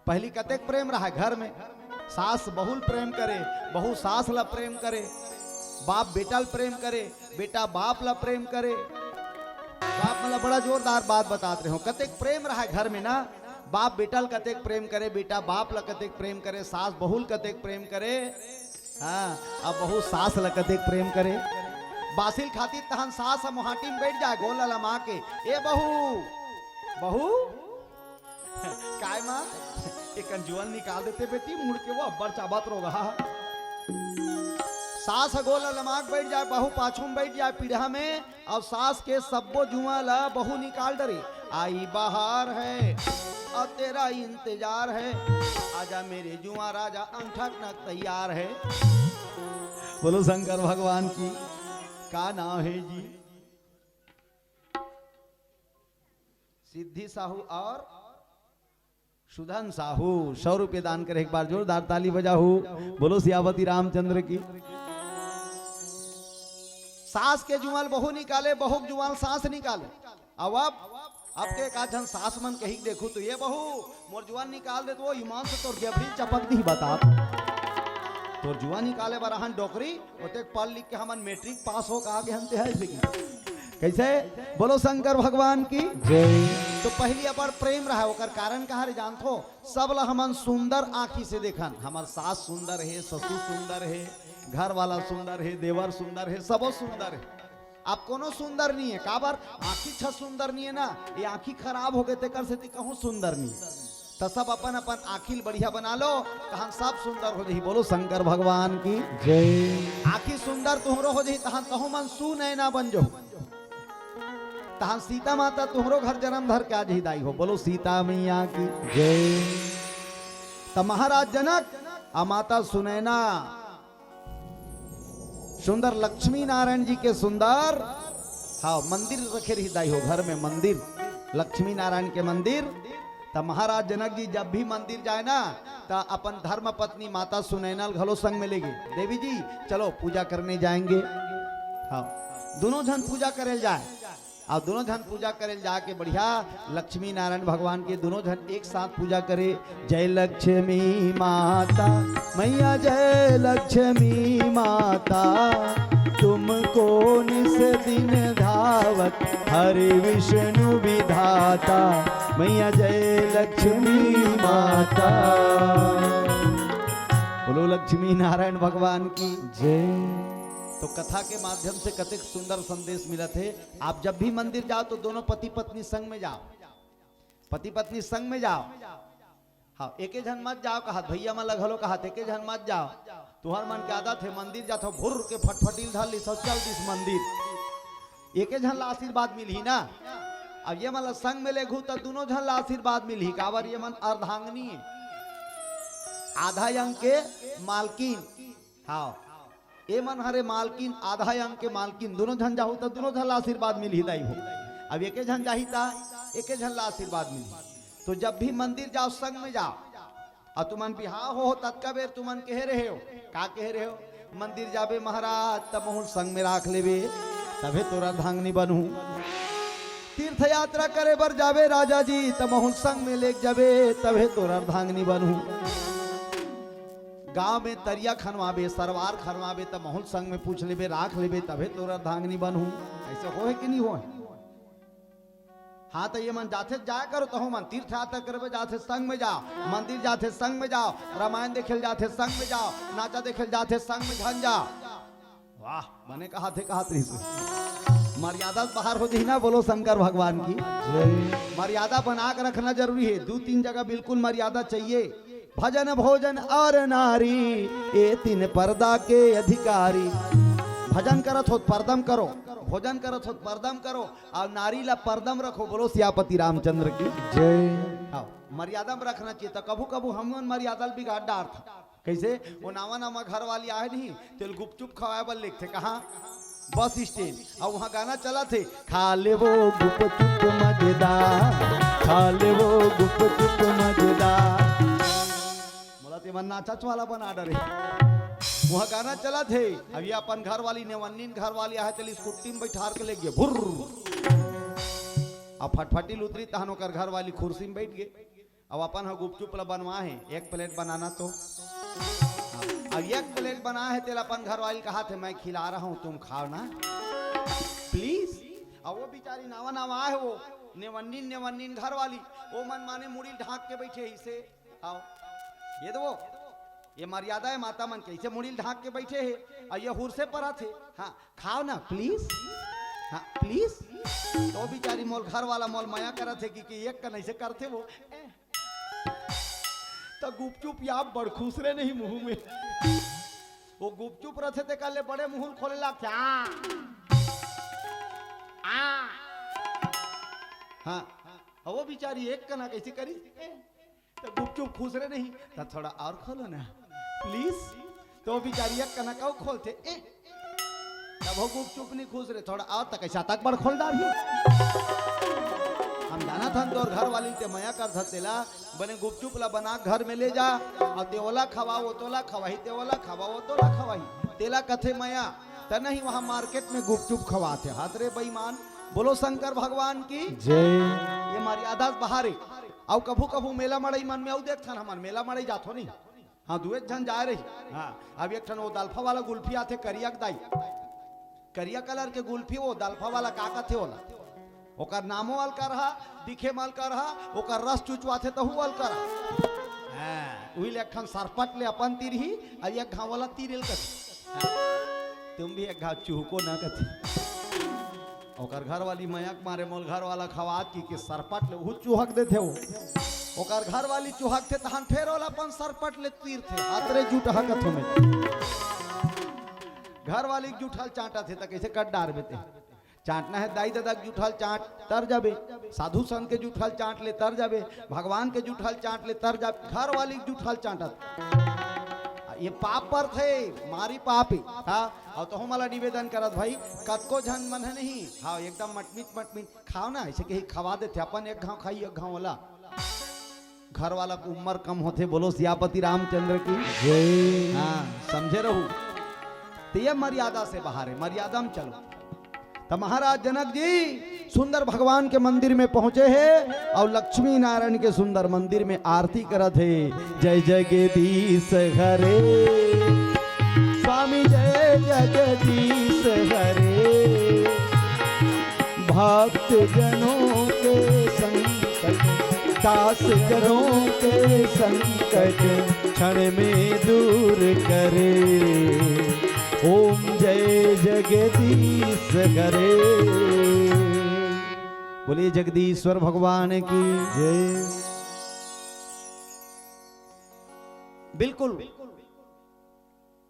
पहली कतेक प्रेम रहा घर में, सास बहुल प्रेम करे, बहू सास ला प्रेम करे, बाप बेटा प्रेम करे, बेटा बाप ला प्रेम करे। बाप मतलब बड़ा जोरदार बात बताते रहे हो, कतेक प्रेम रहा घर में ना। बाप बेटल कतेक प्रेम करे, बेटा बाप ल कतेक प्रेम करे, सास बहुल कतेक प्रेम करे, हाँ अब बहू सास ल कतेक प्रेम करे। बासिल खातिर तहन सास मोहाटी में बैठ जाए गोला लमा के, ए बहू बहू काय माँ एक जुअल निकाल देते बेटी मुड़ के वो अब्बर चाबत रो रहा। सास गोला लमाक बैठ जाए, बहू पाछू में बैठ जाए पीढ़ा में, और सास के सब्बो जुआ ला बहू निकाल डरे। आई बाहर है और तेरा इंतजार है, आजा मेरे जुआ राजा अंठक नक तैयार है। बोलो शंकर भगवान की। का नाम है जी? सिद्धि साहू और सुधन साहू। 100 रुपये दान करे, एक बार जोरदार ताली बजाओ। बोलो सियावती रामचंद्र की। सास के जुआल बहू निकाले, बहू जुआल सास निकाले। अब के काजन सास मन कही देखो तो ये बहू मोर जुआन निकाल दे, तो वो ईमान से तोर गेबरी चपक दी बता। तोर जुआ निकाले बरहन डोकरी ओते पढ़ लिख के हमन मैट्रिक पास हो कहा के हम कैसे। बोलो शंकर भगवान की जय। तो पहली अपर प्रेम रहा, ओकर कारण कहा रे जानथो? सब ला हमन सुंदर आँखी से देखन, हमार सास सुंदर है, ससुर सुंदर है, घर वाला सुंदर है, देवर सुंदर है, सबो सुंदर है। आप कोनो सुंदर नहीं है, काबर आँखी छ सुंदर नहीं है ना, ये आँखी खराब हो गए ते कर से कहूँ सुंदर नहीं। तो सब अपन अपन आँखी बढ़िया बना लो, तहन सब सुंदर हो जाही। बोलो शंकर भगवान की जय। आँखी सुंदर तुहरो हो जाही, तहन तहु मन सु नैना बन जो, तहन सीता माता तुहरो घर जन्म धर के आ जाही दाई हो। बोलो सीता मैया की जय। तो महाराज जनक आ माता सुनैना सुंदर लक्ष्मी नारायण जी के सुंदर हाँ मंदिर रखे रही दाई हो, घर में मंदिर लक्ष्मी नारायण के मंदिर। तो महाराज जनक जी जब भी मंदिर जाए ना, तो अपन धर्म पत्नी माता सुनैना घलो संग में लेगी। देवी जी चलो पूजा करने जाएंगे। हाँ दोनों जन पूजा करे जाए, और दोनों जन पूजा करे जाके बढ़िया लक्ष्मी नारायण भगवान के दोनों जन एक साथ पूजा करे। जय लक्ष्मी माता मैया, जय लक्ष्मी माता, तुमको निस दिन धावत हरि विष्णु विधाता, मैया जय लक्ष्मी माता। बोलो लक्ष्मी नारायण भगवान की जय। तो कथा के माध्यम से कतिक सुंदर संदेश मिला थे। आप जब भी मंदिर जाओ तो दोनों पति पत्नी संग में जाओ, पति पत्नी संग में जाओ। हाँ एके जन मत जाओ, कहा भैया मन लगलो, कहा एके जन मत जाओ। तुहर मन के आदत है मंदिर जातो भुर के फटफटील धर ली, सब चल दिस मंदिर, एके जन ला आशीर्वाद मिली ना। अब ये मतलब संग में ले घू तो दोनों जन ला आशीर्वाद मिली, काबर ये मन अर्धांगनी है, आधा अंग के मालकिन। हाँ ए मन हरे मालकिन, आधा अंग के मालकिन, दोनों झन जाहू तो दोनों झन आशीर्वाद मिली दाई हो। अब एके झन जाही ता एके झन आशीर्वाद मिली। तो जब भी मंदिर जाओ संग में जाओ, और तुमन बिहाव हो तत्का बेर तुमन कहे रहे हो, का कहे रहे हो? मंदिर जाबे महाराज तब महु संग में राख लेबे, तबे तोरा धांगनी बनू। तीर्थ यात्रा करे बर जाबे राजा जी, तब महु संग में लेके जाबे, तबे तोरा धांगनी बनू। गांव में तरिया खनवाबे, सरवार खनवाबे, तब महल संग में पूछ लेबे, राख लेबे, तबे तोरा धांगनी बनू। ऐसे हो कि नहीं हो? हाँ तो ये मन जाते जाया करो, तो मन तीर्थ यात्रा करबे जाते संग में जाओ, मंदिर जाते संग में जाओ, रामायण देखे जाते संग में जाओ, नाचा देखे जाते संग में झन जाओ। वाह मैंने कहा थे मर्यादा बाहर हो जाही ना। बोलो शंकर भगवान की मर्यादा बना के रखना जरूरी है। 2-3 जगह बिल्कुल मर्यादा चाहिए। भजन भोजन और नारी ये 3 पर्दा के अधिकारी। भजन करत हो पर्दम करो, भोजन करत हो पर्दम करो, और नारी ला पर्दम रखो। बोलो सियापति रामचंद्र की जय। हाँ मर्यादा में रखना चाहिए। तो कभू कभू हम मर्यादा बिगाड़ डार था। कैसे? वो नावा नावा घर वाली आए नहीं, तेल गुपचुप खवाए बल लिखते कहाँ बस स्टैंड, और वहाँ गाना चला थे, खा ले वो गुपचुप मजेदार, खा ले वो गुपचुप मजेदार। मन नाचच वाला बना डरे, वहाँ गाना चला थे। अब ये अपन घर वाली नेवन्नीन घर वाली आए, चली स्कूटी में बैठार के ले गए भुर, अब फटफटी उतरी तहन होकर घर वाली कुर्सी में बैठ गए। अब अपन हो गुपचुप ला बनवा है 1 प्लेट बनाना, तो अब 1 प्लेट बना है तेल अपन घर वाली कहा थे मैं खिला रहा हूँ तुम खाओ ना प्लीज। अब वो बेचारी नावा नावा आए, वो नेवन्नीन नेवन्नीन घर वाली वो मन माने मुड़ी ढांक के बैठे इसे आओ ये दो ये मर्यादा है माता मन कैसे मुड़ी ढांक के बैठे है और ये हुर से परा थे हाँ खाओ ना प्लीज हाँ प्लीज तो बेचारी मोल घर वाला मोल माया करा थे कि एक का नहीं से करते वो तो गुपचुप या बड़ खुश रहे नहीं मुंह में वो गुपचुप रहते थे काले बड़े मुंह खोले ला क्या हाँ वो बेचारी एक का ना कैसे करी तो गुपचुप खुश रहे नहीं तो थोड़ा और खोलो ना प्लीज तो बेचारी एक का ना कहो खोलते तब वो गुपचुप नहीं खुश रहे थोड़ा और तक ऐसा तक बड़ खोल डाल हम जाना था तो घर वाली ते मया कर धतेला बने गुपचुप ला बना घर में ले जा और तेवला खवाओ वो तोला खवाही तेवला खवाओ वो तोला खवाही तेला कथे मया त नहीं वहां मार्केट में गुपचुप खवाते हाथ रे बेईमान बोलो शंकर भगवान की जय ये मर्यादा बाहर आओ कभू कभू मेला मड़ई मन में आओ देख था हमार मेला मड़ई जातो नहीं हाँ दुए जन जा रही हाँ अब एक ठन वो दाल्फा वाला गुल्फी आते करिया दाई करिया कलर के गुल्फी वो दाल्फा वाला काका थे वाला ओकर नामो अल कर रहा दिखे मल कर रहा ओकर रस चुचवाथे तो हुआ अल कर हां उही ले खन सरपट ले अपन तीर ही और एक घाव वाला तीरेल कथी तुम भी एक घाव चूको ना कथी ओकर घर वाली मयक मारे मोल घर वाला खवात की के सरपट ले उ चूहक देथे वो ओकर घर वाली चूहक थे तहन फेर वाला अपन सरपट ले तीर थे हातरे जूट हकत में घर वाली जूठल चांटा थे त कैसे कट डार बेते चाटना है दाई दादा जूठल चाट तर जाबे साधु संत के जूठल चाट ले तर जाबे भगवान के जूठल चाट ले तर जाबे घर वाली जूठल चाटत ये पाप पर थे मारी पाप हाँ और तो हमारा निवेदन करत भाई कतको झन मन है नहीं हाँ एकदम मटमिट खाओ ना ऐसे कहीं खवा देते अपन एक घाव खाई एक घाव वाला घर वाला को उम्र कम होते बोलो सियापति रामचंद्र की जय हाँ समझे रहू तो ये मर्यादा से बाहर है मर्यादा में चलो तो महाराज जनक जी सुंदर भगवान के मंदिर में पहुंचे हैं और लक्ष्मी नारायण के सुंदर मंदिर में आरती करत है जय जगदीश हरे स्वामी जय जगदीश हरे भक्त जनों के संकट दास जनों के संकट क्षण में दूर करे ओम जय जगदीश हरे बोलिए जगदीश्वर भगवान की जय बिल्कुल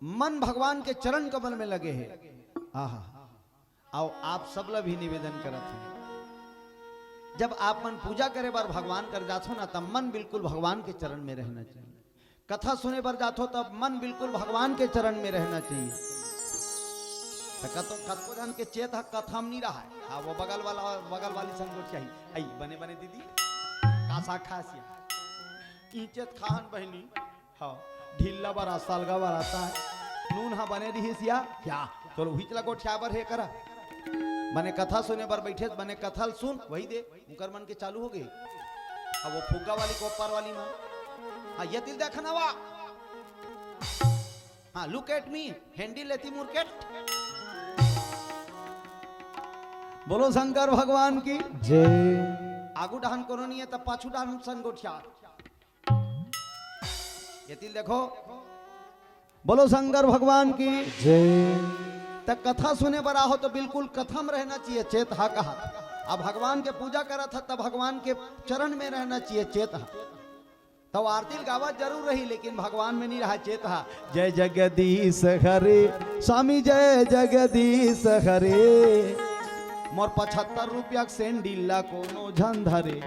मन भगवान के चरण कमल में लगे हैं आहा आओ आप सब ला भी निवेदन करत हैं जब आप मन पूजा करे बार भगवान कर जाथो ना तब मन बिल्कुल भगवान के चरण में रहना चाहिए कथा सुने पर जाथो तब मन बिल्कुल भगवान के चरण में रहना चाहिए कतो जन के चेत कथम नहीं रहा है हाँ वो बगल वाली संगोट चाहिए आई बने बने दीदी कासा खासिया इज्जत खान बहनी हाँ ढीला बरा सालगा बरा ता नून हाँ बने रही सिया क्या चलो हुई चला गोट छाबर है करा बने कथा सुने पर बैठे बने कथल सुन वही दे उनकर मन के चालू हो गए अब वो फुग्गा वाली कोपर वाली मन हाँ ये दिल देखना वा हाँ लुक एट मी हैंडी लेती मुर्केट बोलो शंकर भगवान की जय आगू डाहन करो नहीं है तब पाछू डाहन संगोठियार ये दिल देखो बोलो शंकर भगवान की जय तक कथा सुने पर हो तो बिल्कुल कथम रहना चाहिए चेत हा कहा अब भगवान के पूजा करा था तब भगवान के चरण में रहना चाहिए चेत हा तब आरती गावा जरूर रही लेकिन भगवान में नहीं रहा चेत हा जय जगदीश हरे स्वामी जय जगदीश हरे मोर 75 रुपया सेंडिला कोनो झन धरे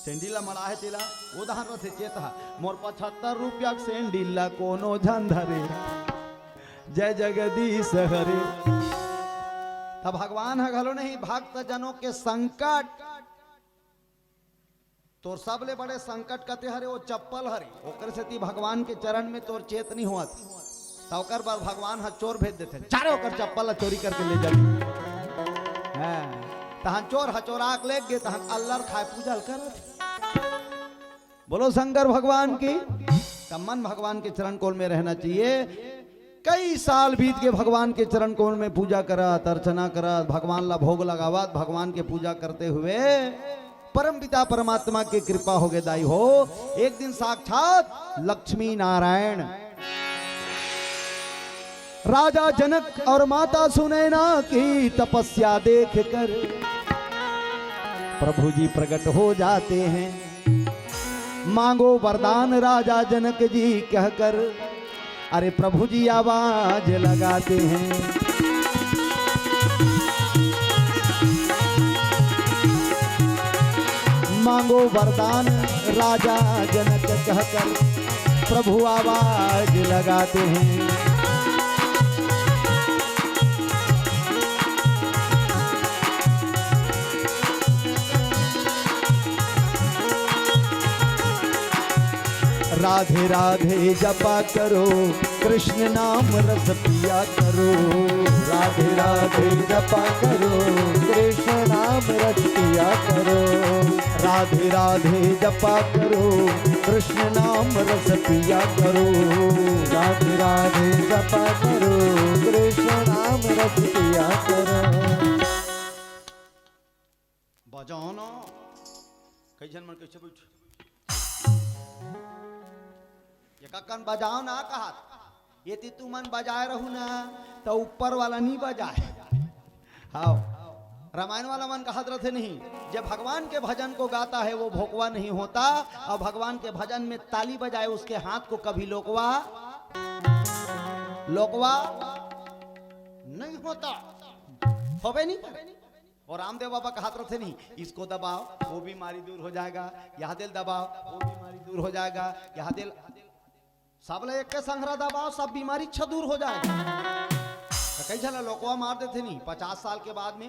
सेंडिला मड़ा है तेला उदाहरण रथे चेता मोर 75 रुपया सेंडिला कोनो झन धरे जय जगदीश हरे तब भगवान है घलो नहीं भक्त जनों के संकट तोर सबले बड़े संकट कते हरे वो चप्पल हरे ओकर से ती भगवान के चरण में तोर चेत नहीं हुआ तो ओकर पर भगवान हा चोर भेज देते चारे ओकर चप्पल चोरी करके ले जाबी हां तहन चोर हचोराक ले गे तहन अल्लाह खाए पूजल करत बोलो शंकर भगवान की तब मन भगवान के चरण कोल में रहना चाहिए कई साल बीत के भगवान के चरण कोण में पूजा करत, अर्चना करत, भगवान ला भोग लगावत, भगवान के पूजा करते हुए परम पिता परमात्मा की कृपा हो गए दाई हो। एक दिन साक्षात लक्ष्मी नारायण राजा जनक और माता सुनैना की तपस्या देख कर प्रभु जी प्रकट हो जाते हैं। मांगो वरदान राजा जनक जी कहकर अरे प्रभु जी आवाज लगाते हैं। मांगो वरदान राजा जनक कहकर प्रभु आवाज लगाते हैं। राधे राधे जपा करो कृष्ण नाम रस पिया करो। राधे राधे जपा करो कृष्ण नाम रस पिया करो। राधे राधे जपा करो कृष्ण नाम रस पिया करो। राधे राधे जपा करो कृष्ण नाम रस पिया करो। बजाओ ना कई जन मन कैसे बैठ कन बजाओ ना कहा ये तू मन बजाए रहू ना तो ऊपर वाला नहीं बजाए। हाँ रामायण वाला मन कहत रहते नहीं जब भगवान के भजन को गाता है वो भोकवा नहीं होता और भगवान के भजन में ताली बजाए उसके हाथ को कभी लोकवा लोकवा नहीं होता होवे नहीं। और रामदेव बाबा कहत रहते नहीं इसको दबाओ वो बीमारी दूर हो जाएगा, यह दिल दबाओ वो बीमारी दूर हो जाएगा, यह दिल सब ले एक के संग्रह दबाओ सब बीमारी छ दूर हो जाएगा। तो कई चला लोकवा मार देते नहीं 50 साल के बाद में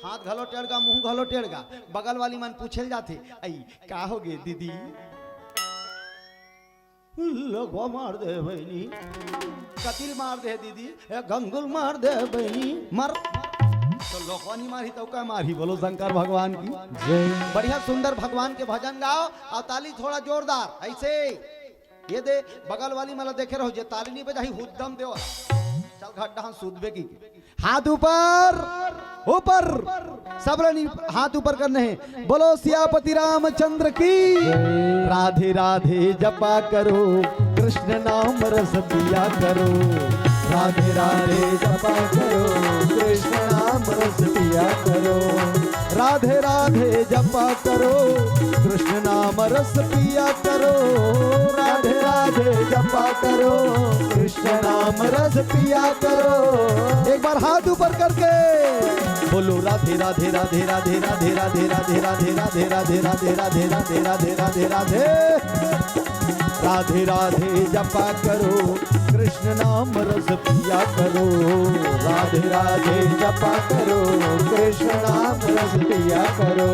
हाथ घलो टेढ़गा मुंह घलो टेढ़गा बगल वाली मन पूछे जाते आई का हो गे दीदी लोकवा मार दे बहनी कतिल मार दे दीदी गंगुल मार दे बहनी मर तो लोकवा नहीं मारी तो क्या मारी बोलो शंकर भगवान की जय। बढ़िया सुंदर भगवान के भजन गाओ और ताली थोड़ा जोरदार ऐसे ये दे बगल वाली मला देखे रहो जे ताली नहीं बजाई हुद्दम दे चल घट्टा सुधबे की हाथ ऊपर ऊपर सब हाथ ऊपर करने हैं। बोलो सियापति रामचंद्र की राधे राधे जपा करो कृष्ण नाम रस पिया करो। राधे राधे जपा करो कृष्ण नाम रस पिया करो। राधे राधे जपा करो कृष्ण नाम रस पिया करो। राधे राधे जपा करो कृष्ण नाम रस पिया करो। एक बार हाथ ऊपर करके बोलो राधे राधे राधे राधे राधे राधे राधे राधे राधे राधे राधे राधे राधे राधे राधे राधे राधे राधे जपा करो कृष्ण नाम रस पिया करो। राधे राधे जपा करो कृष्ण नाम रस पिया करो।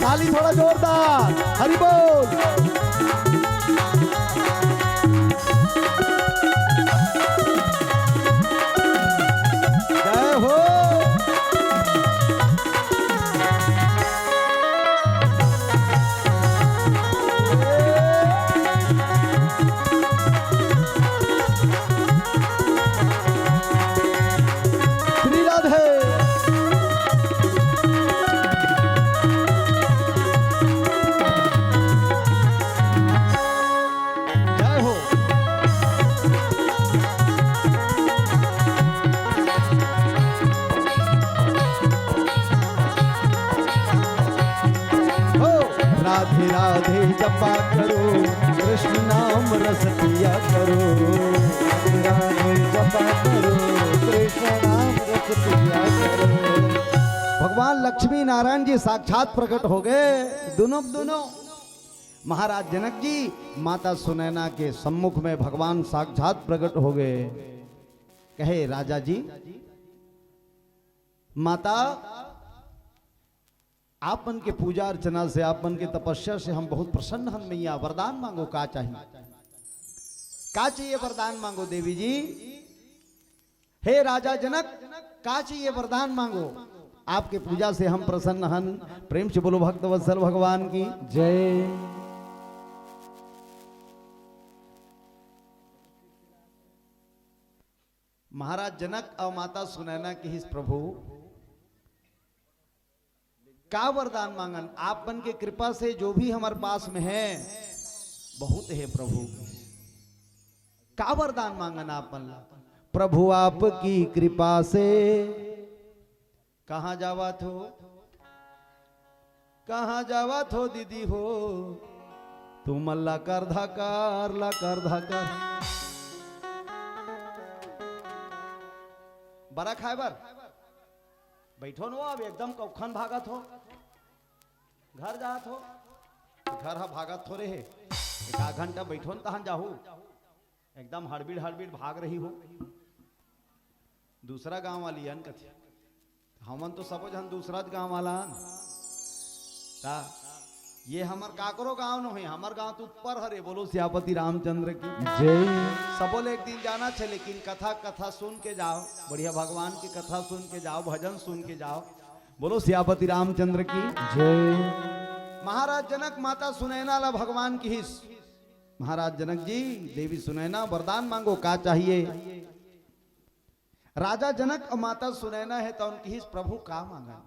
ताली थोड़ा जोरदार हरि बोल। जय हो राधे राधे जपा करो कृष्ण नाम रस पिया करो। राधे राधे जपा करो कृष्ण नाम रस पिया करो। भगवान लक्ष्मी नारायण जी साक्षात प्रकट हो गए दोनों महाराज जनक जी माता सुनैना के सम्मुख में भगवान साक्षात प्रकट हो गए। कहे राजा जी माता आपन के पूजा अर्चना से आपन के तपस्या से हम बहुत प्रसन्न हन। मैया वरदान मांगो का चाहिए वरदान मांगो देवी जी। हे राजा जनक का चाहिए वरदान मांगो आपके पूजा से हम प्रसन्न हन। प्रेम से बोलो भक्त वत्सल भगवान की जय। महाराज जनक और माता सुनैना की इस प्रभु का वरदान मांगन, आपन के कृपा से जो भी हमारे पास में है बहुत है प्रभु। का वरदान मांगन आपन ला? प्रभु आपकी कृपा से कहाँ जावा थो, कहाँ जावा थो दीदी हो, तुम अल्लाह कर धकार ला कर धकार। बड़ा खाए बर बैठो नो, अब एकदम कौखन भागत हो, घर जात हो, घर हा भागत हो रहे, एक आध घंटा बैठो न तहन जाहू, एकदम हड़बीड़ हड़बीड़ भाग रही हो। दूसरा गांव वाली अन कथी, हमन तो सब जन दूसरा गांव वाला ता ये हमार काकरो गांव न है, हमार गांव तो ऊपर हरे। बोलो सियापति रामचंद्र की जय। सबोल एक दिन जाना छे, लेकिन कथा सुन के जाओ, बढ़िया भगवान की कथा सुन के जाओ, भजन सुन के जाओ। बोलो सियापति रामचंद्र की जय। महाराज जनक माता सुनैना ला भगवान की हिस। महाराज जनक जी देवी सुनैना वरदान मांगो, का चाहिए? राजा जनक और माता सुनैना है तो उनकी हिस प्रभु का मांगा?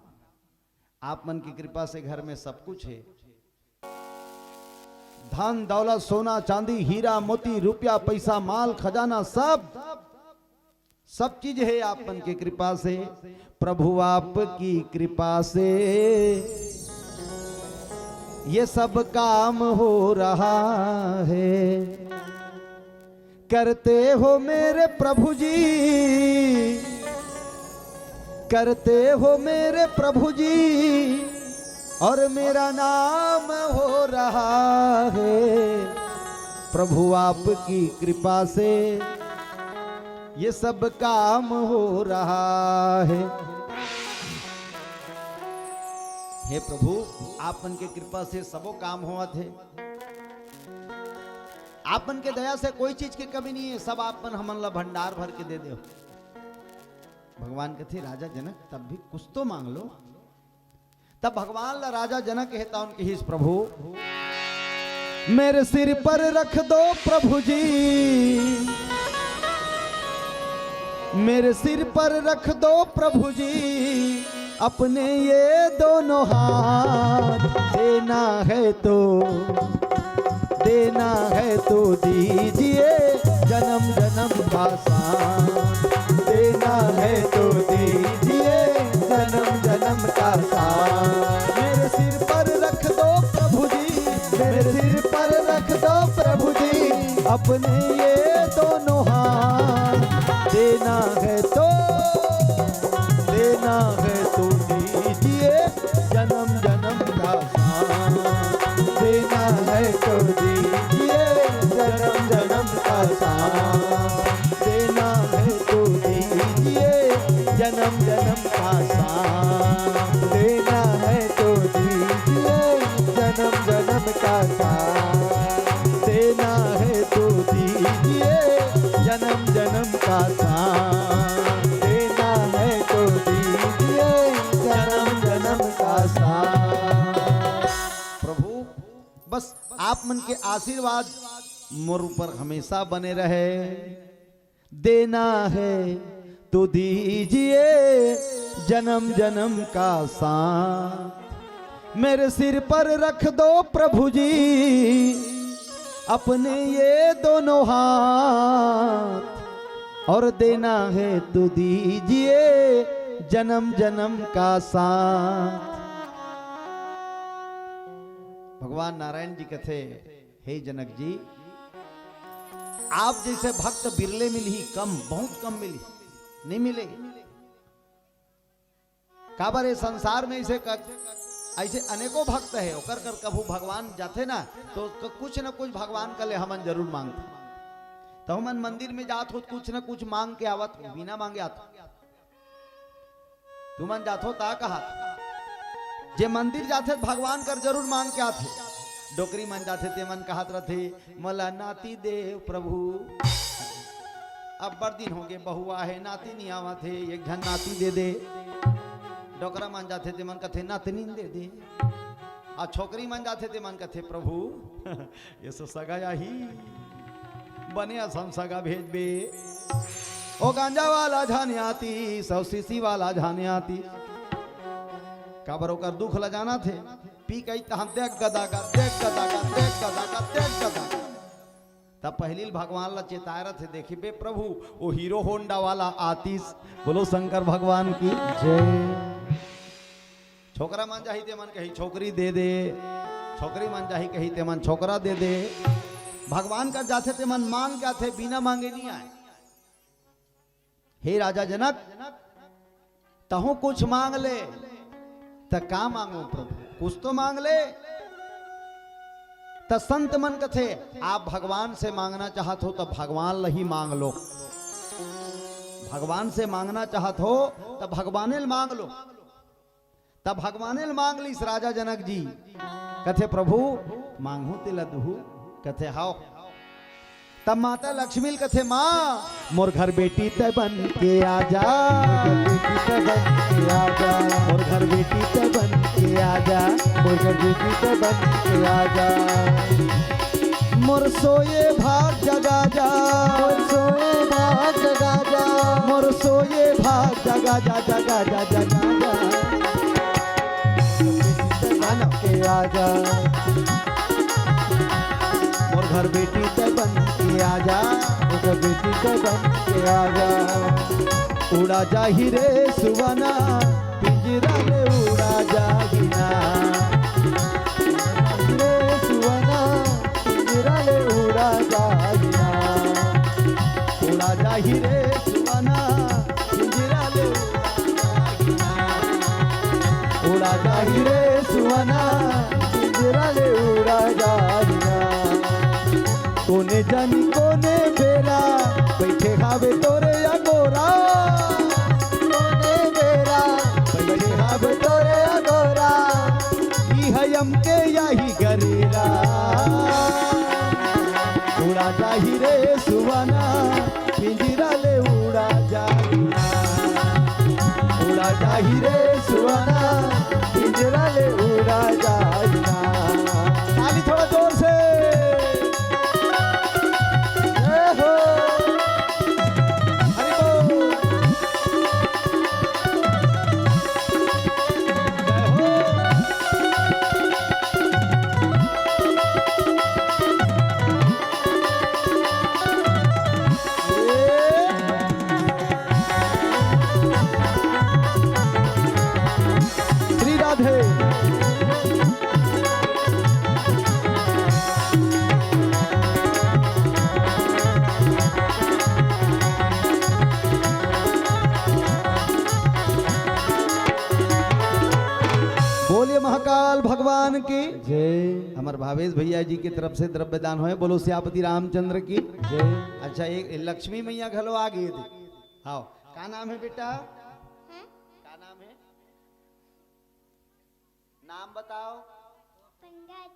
आप मन की कृपा से घर में सब कुछ है, धन दौलत सोना चांदी हीरा मोती रुपया पैसा माल खजाना सब चीज है आपन की कृपा से। प्रभु आपकी कृपा से ये सब काम हो रहा है, करते हो मेरे प्रभु जी, करते हो मेरे प्रभु जी, और मेरा नाम हो रहा है। प्रभु आपकी कृपा से ये सब काम हो रहा है। हे प्रभु आपन के कृपा से सबो काम हुआ थे, आपन के दया से कोई चीज की कमी नहीं है, सब आपन हमन ला भंडार भर के दे दो। भगवान कहते राजा जनक तब भी कुछ तो मांग लो, तब भगवान ला राजा जनक कहता उनके हिस प्रभु मेरे सिर पर रख दो प्रभु जी, मेरे सिर पर रख दो प्रभु जी, अपने ये दोनों हाथ, देना है तो दीजिए जन्म जन्म का साथ, देना है तो दीजिए जन्म जन्म का साथ। मेरे सिर पर रख दो प्रभु जी, मेरे सिर पर रख दो प्रभु जी, अपने ये दोनों हाथ, देना है तो दीजिए जन्म जन्म का साथ, देना है तो दीजिए जन्म जन्म का साथ, देना है तो दीजिए जन्म जन्म का साथ, देना है तो दीजिए जन्म जन्म का साथ, देना है तो दीजिए जन्म जन्म का साथ, देना है तो दीजिए जन्म जन्म का साथ। प्रभु बस आप मन के आशीर्वाद मोर ऊपर हमेशा बने रहे, देना है तो दीजिए जन्म जन्म का साथ। मेरे सिर पर रख दो प्रभु जी, अपने ये दोनों हाथ, और देना है तो दीजिए जन्म जन्म का साथ। भगवान नारायण जी कहते हे जनक जी, आप जैसे भक्त बिरले मिली, कम बहुत कम मिली, नहीं मिलेगी। काबर संसार में ऐसे अनेकों भक्त है, ओकर कर कभू भगवान जाते ना तो कुछ न कुछ भगवान का ले हमन जरूर मांगते। तो हमन मंदिर में जात हो कुछ न कुछ मांग के आवत, बिना मांगे आत तुमन जात हो ता कहा जे मंदिर जाते भगवान कर जरूर मांग के आते। डोकरी मन जाते ते मन कहत रथे मला नाती दे प्रभु, अब बड़ दिन हो गए बहुआ है नाती नहीं आवा थे, एक घन नाती दे दे। डोकरा मन जाते थे मन कथे नातनी दे दे, आ छोकरी मन जाते थे मन कथे प्रभु ये सो सगा ही बने असम सगा भेज बे। ओ गांजा वाला झाने आती, सौ सीसी वाला झाने आती। काबर ओकर दुख ल जाना थे, पी गई तहाँ देख गदा का, देख गदा का, देख गदा का, देख गदा का। तब पहली भगवान ला चेताए रहे, देखी बे प्रभु वो हीरो होंडा वाला आतीस। बोलो शंकर भगवान की जय। छोकरा मन जाही ते मन कही छोकरी दे दे, छोकरी मन जाही कही ते मन छोकरा दे दे। भगवान का जाते ते मन मांग क्या थे, बिना मांगे नहीं आए। हे राजा जनक, तहु कुछ मांग ले, तो का मांगो प्रभु, कुछ तो मांग ले। तो संत मन कथे आप भगवान से मांगना चाहत हो तो भगवान लही मांग लो, भगवान से मांगना चाहत हो तो भगवाने मांग लो। तब भगवाने मांग लीस राजा जनक जी। कथे प्रभु मांगू तिल दुहू, कथे हाओ। तब माता लक्ष्मी कथे माँ मोर घर बेटी ते बन के आजा, मोर घर बेटी ते बन के आजा, मोर घर बेटी ते बन के आजा। मोर सोए भाग जगा जा, मोर सोए भाग जगा जा, मोर सोए भाग जगा जा, जगा जा, जगा जा। बन के आजा, मोर घर बेटी ते बन के आजा, मोर घर बेटी ते बन के आजा। उड़ा जाही रे सुवना, पिंजरा ले उड़ा जाहिना, रे सुवना पिंजरा ले उड़ा जाहिना। उड़ा जाही रे सुवना, पिंजरा ले उड़ा जाही रे सुवना, पिंजरा ले उड़ा जाहिना। कोने जानी कोने बेरा, बैठे हावे तोरे अगोरा, कोने बेरा बैठे हावे तोरे अगोरा। ई हयम के यही गरेरा, उड़ा जाही रे सुवना, पिंजरा ले उड़ा जाहिना। उड़ा जाही रे सुवना, पिंजरा ले उड़ा जाहिना। ताली थोड़ा जोर से। बोलिए महाकाल भगवान की जय। हमारे भावेश भैया जी की तरफ से द्रव्य दान हुए। बोलो सियापति रामचंद्र की जय। अच्छा एक लक्ष्मी मैया घलो आ गई थी। हाँ क्या नाम है बेटा, क्या नाम है, नाम बताओ। पंकज।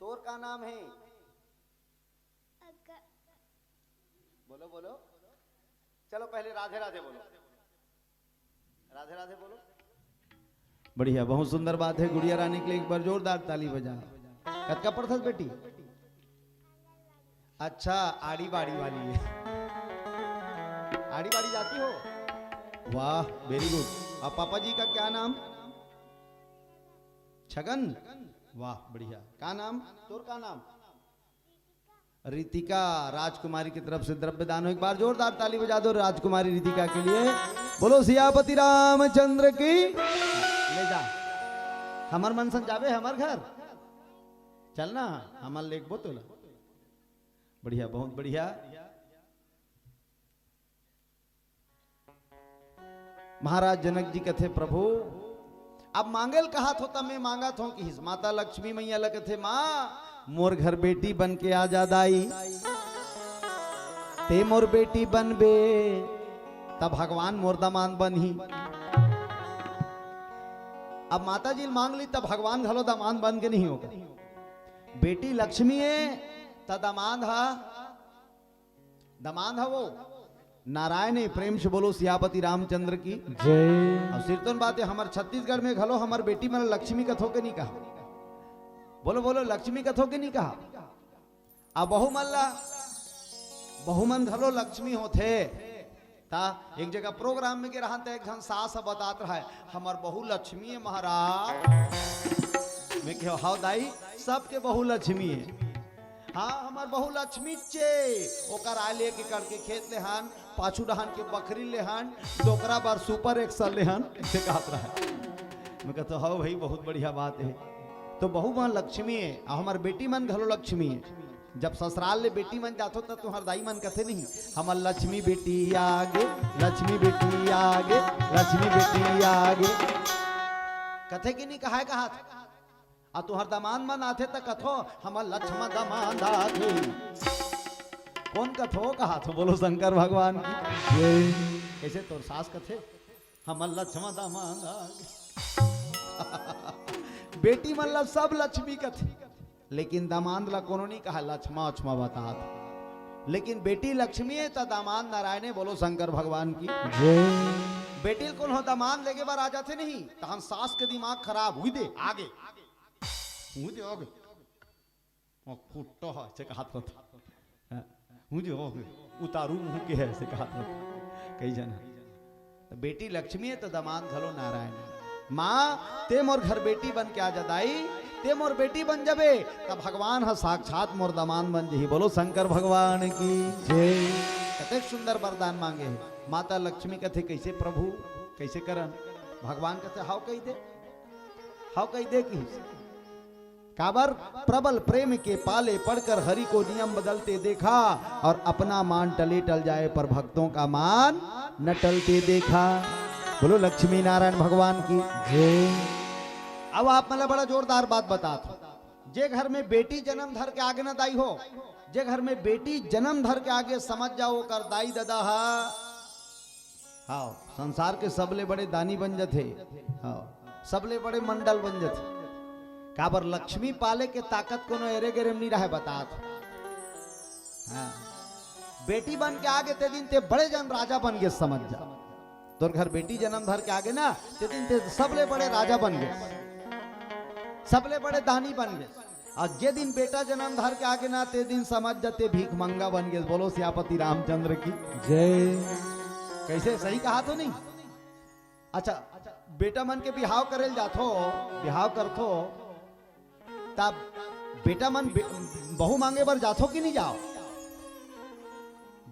तोर का नाम है, बोलो बोलो। चलो पहले राधे राधे बोलो, राधे राधे बोलो। बढ़िया, बहुत सुंदर बात है। गुड़िया रानी के लिए एक बार जोरदार ताली बजा। कद का पढ़त बेटी? अच्छा आड़ी बाड़ी वाली है, आड़ी बाड़ी जाती हो? वाह वेरी गुड। और पापा जी का क्या नाम? छगन। वाह बढ़िया। क्या नाम तोर, का नाम? रितिका। राजकुमारी की तरफ से द्रव्य दान हो। एक बार जोरदार ताली बजा दो राजकुमारी रितिका के लिए। बोलो सियापति रामचंद्र की। ले जा हमार मनसन जावे हमार घर, चलना हमार लेक बोतोला। बढ़िया, बहुत बढ़िया। महाराज जनक जी कथे प्रभु अब मांगेल कहा थो तब मैं मांगा थो कि माता लक्ष्मी मैया लगे थे माँ मोर घर बेटी बन के आ जा दाई, ते मोर बेटी बन बे तब भगवान मोर दामान बन ही। अब माता जी मांग ली तब भगवान घलो दामान बन के नहीं होगा। बेटी लक्ष्मी है त दामाद हा, दामाद हा वो नारायण है। प्रेम से बोलो सियापति रामचंद्र की जय। अब सिरतन बात है हमारे छत्तीसगढ़ में घलो हमार बेटी मन लक्ष्मी कथो के नहीं कहा। बोलो बोलो लक्ष्मी कथो के नहीं कहा। अब बहु मल्ला बहु मन घलो लक्ष्मी होते ता एक जगह प्रोग्राम में रहा था एक सास बतात रहा है हमार बहु लक्ष्मी है महाराज। मैं कहो हाँ दाई सबके बहु लक्ष्मी है। हाँ हमार बहु लक्ष्मी चे ओकर आ लेके करके खेत ले हन पाछू डहान के बकरी ले हन दोकरा बार सुपर एक्सल ले हन ऐसे कहत रहा है। मैं कहता हाँ भाई बहुत बढ़िया बात है। तो बहु मन लक्ष्मी है और हमार बेटी मन घलो लक्ष्मी है। जब ससुराल ले बेटी मन जातो तब तुम्हार दाई मन कथे नहीं हमार लक्ष्मी बेटी आगे लक्ष्मी बेटी आगे लक्ष्मी बेटी आगे कथे की नहीं कहा आ तुहर दमान मन आथे त कथो हमर लक्ष्मण दमान आगे कौन कथो कहा तो बोलो शंकर भगवान की कैसे तोर सास कथे हमर लक्ष्मण दमान आगे बेटी मतलब सब लक्ष्मी कथे लेकिन दामाद ला कोनो नहीं कहा लक्ष्मा उछमा बता लेकिन बेटी लक्ष्मी है तो दामाद नारायण बोलो शंकर भगवान की बेटी कौन हो दामाद लेके बार आ जाते नहीं तो हम सास के दिमाग खराब हुई दे आगे मुझे हो गए फुटो है से कहा था मुझे हो गए उतारू मुंह के है से कहा था कई जना तो बेटी लक्ष्मी है तो दामाद घलो नारायण माँ ते मोर घर बेटी बन के आ जदाई ते मोर बेटी बन जबे तब भगवान है साक्षात मोर दामाद बन जही बोलो शंकर भगवान की जय। कते सुंदर वरदान मांगे है माता लक्ष्मी कथे कैसे प्रभु कैसे करन भगवान कथे हाउ कही दे की काबर प्रबल प्रेम के पाले पढ़कर हरि को नियम बदलते देखा और अपना मान टले टल जाए पर भक्तों का मान न टलते देखा बोलो लक्ष्मी नारायण भगवान की जय। अब आप मतलब बड़ा जोरदार बात बता जे घर में बेटी जन्म धर के आगे न दाई हो जे घर में बेटी जन्म धर के आगे समझ जाओ कर दाई दादा हाँ संसार के सबले बड़े दानी बन जाते हाँ सबले बड़े मंडल बन जाते काबर लक्ष्मी पाले के ताकत को एरे गेरे नहीं रहे बता हाँ बेटी बन के आगे ते दिन ते बड़े जन राजा बन गए समझ जा तोर घर बेटी जन्म धर के आगे ना ते दिन ते सबले बड़े राजा बन गए सबले बड़े दानी बन गए और जे दिन बेटा जन्म धर के आगे ना ते दिन समझ जाते भीख मंगा बन गए बोलो सियापति रामचंद्र की जय। कैसे सही कहा तो नहीं अच्छा बेटा मन के बिहाव करेल जाथो बिहाव करथो तब बेटा मन बहु मांगे बर जाथो कि नहीं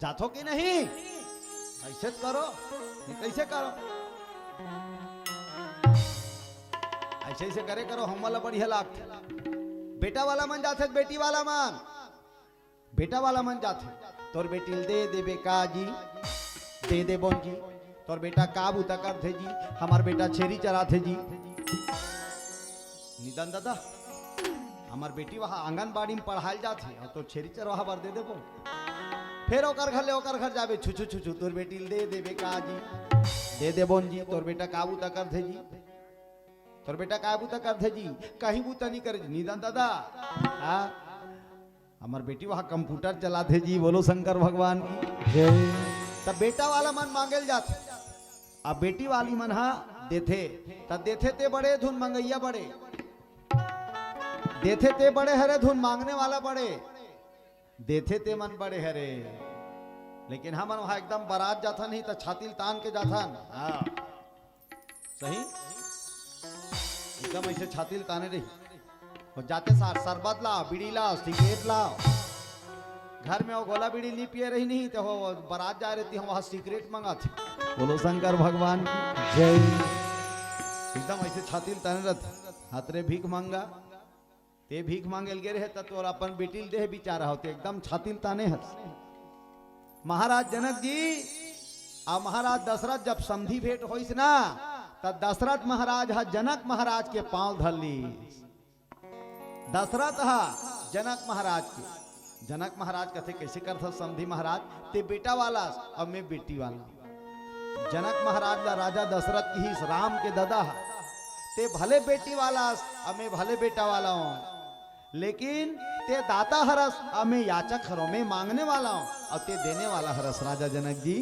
जाथो कि नहीं ऐसे करो कैसे करो ऐसे करे करो हम वाला बढ़िया लागते बेटा वाला मन जाते बेटी वाला मन जाते तोर बेटी दे देबे काजी दे दे बोन जी तोर बेटा काबू तक कर थे जी हमार बेटा छेरी चरा थे जी निधन दादा हमार बेटी वहाँ आंगनबाड़ी में पढ़ाई जाती और तो छेरी चरवाहा बर दे देबो फिर ओकर घर जाबे छु छु छु छु तोर बेटी दे देबे काजी दे दे बोन जी तोर बेटा काबू तक कर थे जी तोर बेटा काबू तक कर थे जी कहीं बूता नहीं करे निधन दादा हाँ हमार बेटी वहाँ कंप्यूटर चला थे जी बोलो शंकर भगवान की तब बेटा वाला मन मांगेल जाते अब बेटी वाली मन हाँ देथे तब देथे ते बड़े धुन मंगैया बड़े देथे ते बड़े हरे धुन मांगने वाला बड़े देथे ते मन बड़े हरे लेकिन हम वहां एकदम बारात जाता नहीं तो छातिल तान के जाता हाँ सही एकदम ऐसे छातिल ताने रही और जाते साथ शरबत लाओ बीड़ी लाओ सिगरेट लाओ घर में वो गोला बीड़ी नहीं पिए रही नहीं तो वो बारात जा रही थी हम वहां सिगरेट मंगा थी बोलो शंकर भगवान की जय। एकदम ऐसे छातिल ताने रहते हाथरे भीख मांगा ते भीख मांगे गे रहे तो अपन बेटी दे बिचारा होते एकदम छातिल ताने हस महाराज जनक जी और महाराज दशरथ जब समधी भेंट होइस ना तब दशरथ महाराज हा जनक महाराज के पांव धर ली दशरथ हा जनक महाराज कथे कैसे करता समधी महाराज ते बेटा वाला और मैं बेटी वाला जनक महाराज ला राजा दशरथ की ही राम के दादा ते भले बेटी वाला और मैं भले बेटा वाला हूं लेकिन ते दाता हरस और मैं याचक हरो मैं मांगने वाला हूं और ते देने वाला हरस राजा जनक जी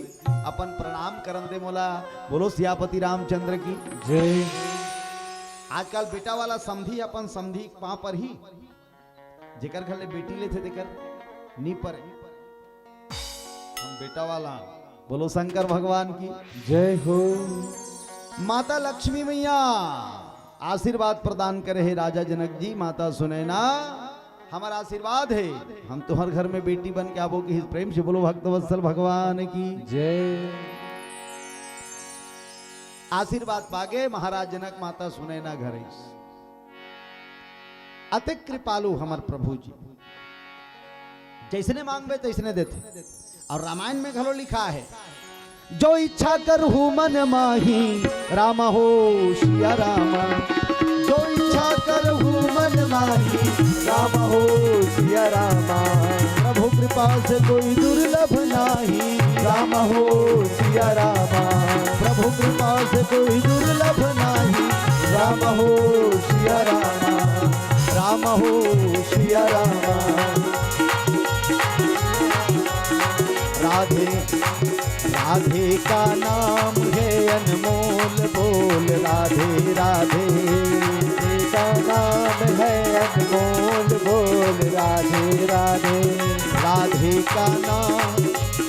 अपन प्रणाम करन दे मोला बोलो सियापति रामचंद्र की जय। आजकल बेटा वाला समधी अपन समधी पां पर ही जेकर घर ले बेटी लेते देकर नी पर हम बेटा वाला। बोलो शंकर भगवान की जय हो। माता लक्ष्मी मैया आशीर्वाद प्रदान करे है राजा जनक जी। माता सुनैना हमारा आशीर्वाद है, हम तो हर घर में बेटी बन के आवो की प्रेम से बोलो भक्तवत्सल भगवान की जय। आशीर्वाद पागे महाराज जनक माता सुनैना घर अति कृपालु हमार प्रभु जी, जैसने मांगबे तैसने देते। और रामायण में घलो लिखा है, जो इच्छा करहु मन माही राम हो सिया रामा। जो इच्छा करहु मन माही राम हो सिया रामा। प्रभु कृपा से कोई दुर्लभ नाही। राम हो सिया रामा। प्रभु कृपा से कोई दुर्लभ नाही। राम हो सिया रामा। राम हो सिया रामा। राधे राधे का नाम है अनमोल बोल राधे राधे। का नाम है अनमोल बोल राधे राधे। राधे का नाम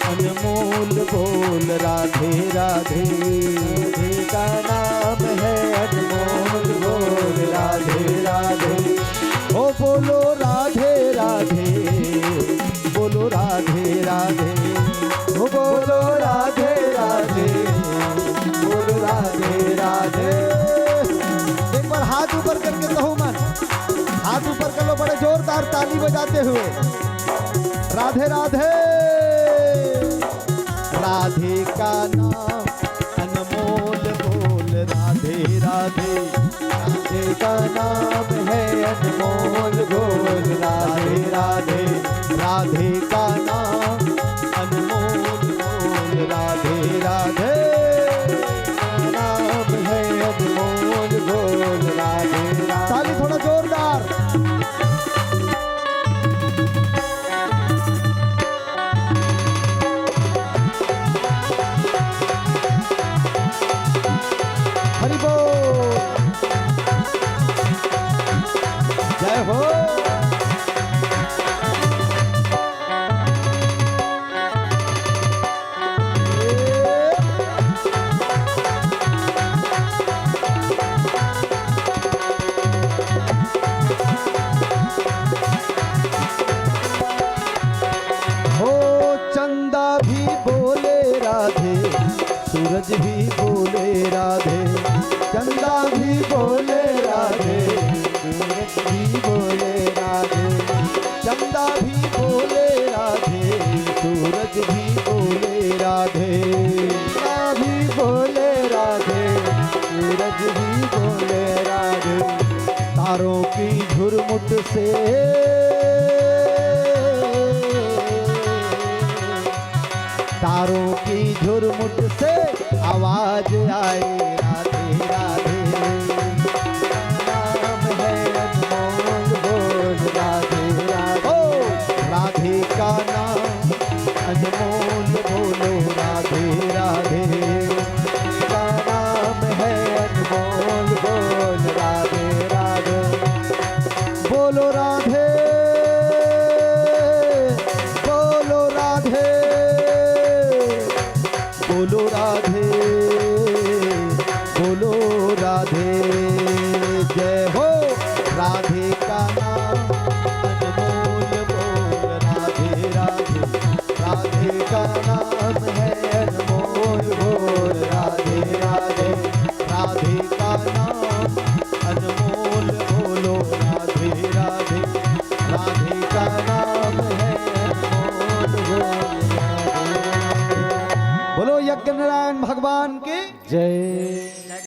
अनमोल बोल राधे राधे। राधे का नाम है अनमोल बोल राधे राधे। ओ बोलो राधे राधे, बोलो राधे राधे। ओ बोलो राधे राधे, बोलो राधे राधे। एक बार हाथ ऊपर करके कहो मन, हाथ ऊपर कर लो बड़े जोरदार ताली बजाते हुए। राधे राधे। राधे का नाम अनमोल बोल राधे राधे। राधे का नाम है अनमोल बोल राधे राधे। राधे का नाम अनमोल बोल राधे राधे। नाम है अनमोल बोल राधे राधे। ताली थोड़ा जोरदार। हरि बोल, जय हो। हो चंदा भी बोले राधे, सूरज भी बोले राधे। चंदा भी बोले राधे, सूरज भी बोले राधे। चंदा भी बोले राधे, सूरज भी बोले राधे। चंदा भी बोले राधे, सूरज भी बोले राधे। तारों की झुरमुट से तारों की झुरमुट से आवाज आए राधे राधे। नाम है अनमोल बोल राधे राधे। ओ राधे का नाम अनमोल बोलो राधे राधे। का नाम है अनमोल बोल राधे राधे। बोलो राधे, बोलो राधे, बोलो राधे, बोलो राधे। जय हो। राधे का नाम अनमोल बोल राधे राधे। राधे का नाम है अनमोल बोल राधे राधे। राधे का नाम अनमोल बोलो राधे राधे। राधे का नाम है अनमोल बोल राधे राधे। बोलो यज्ञ नारायण भगवान की जय।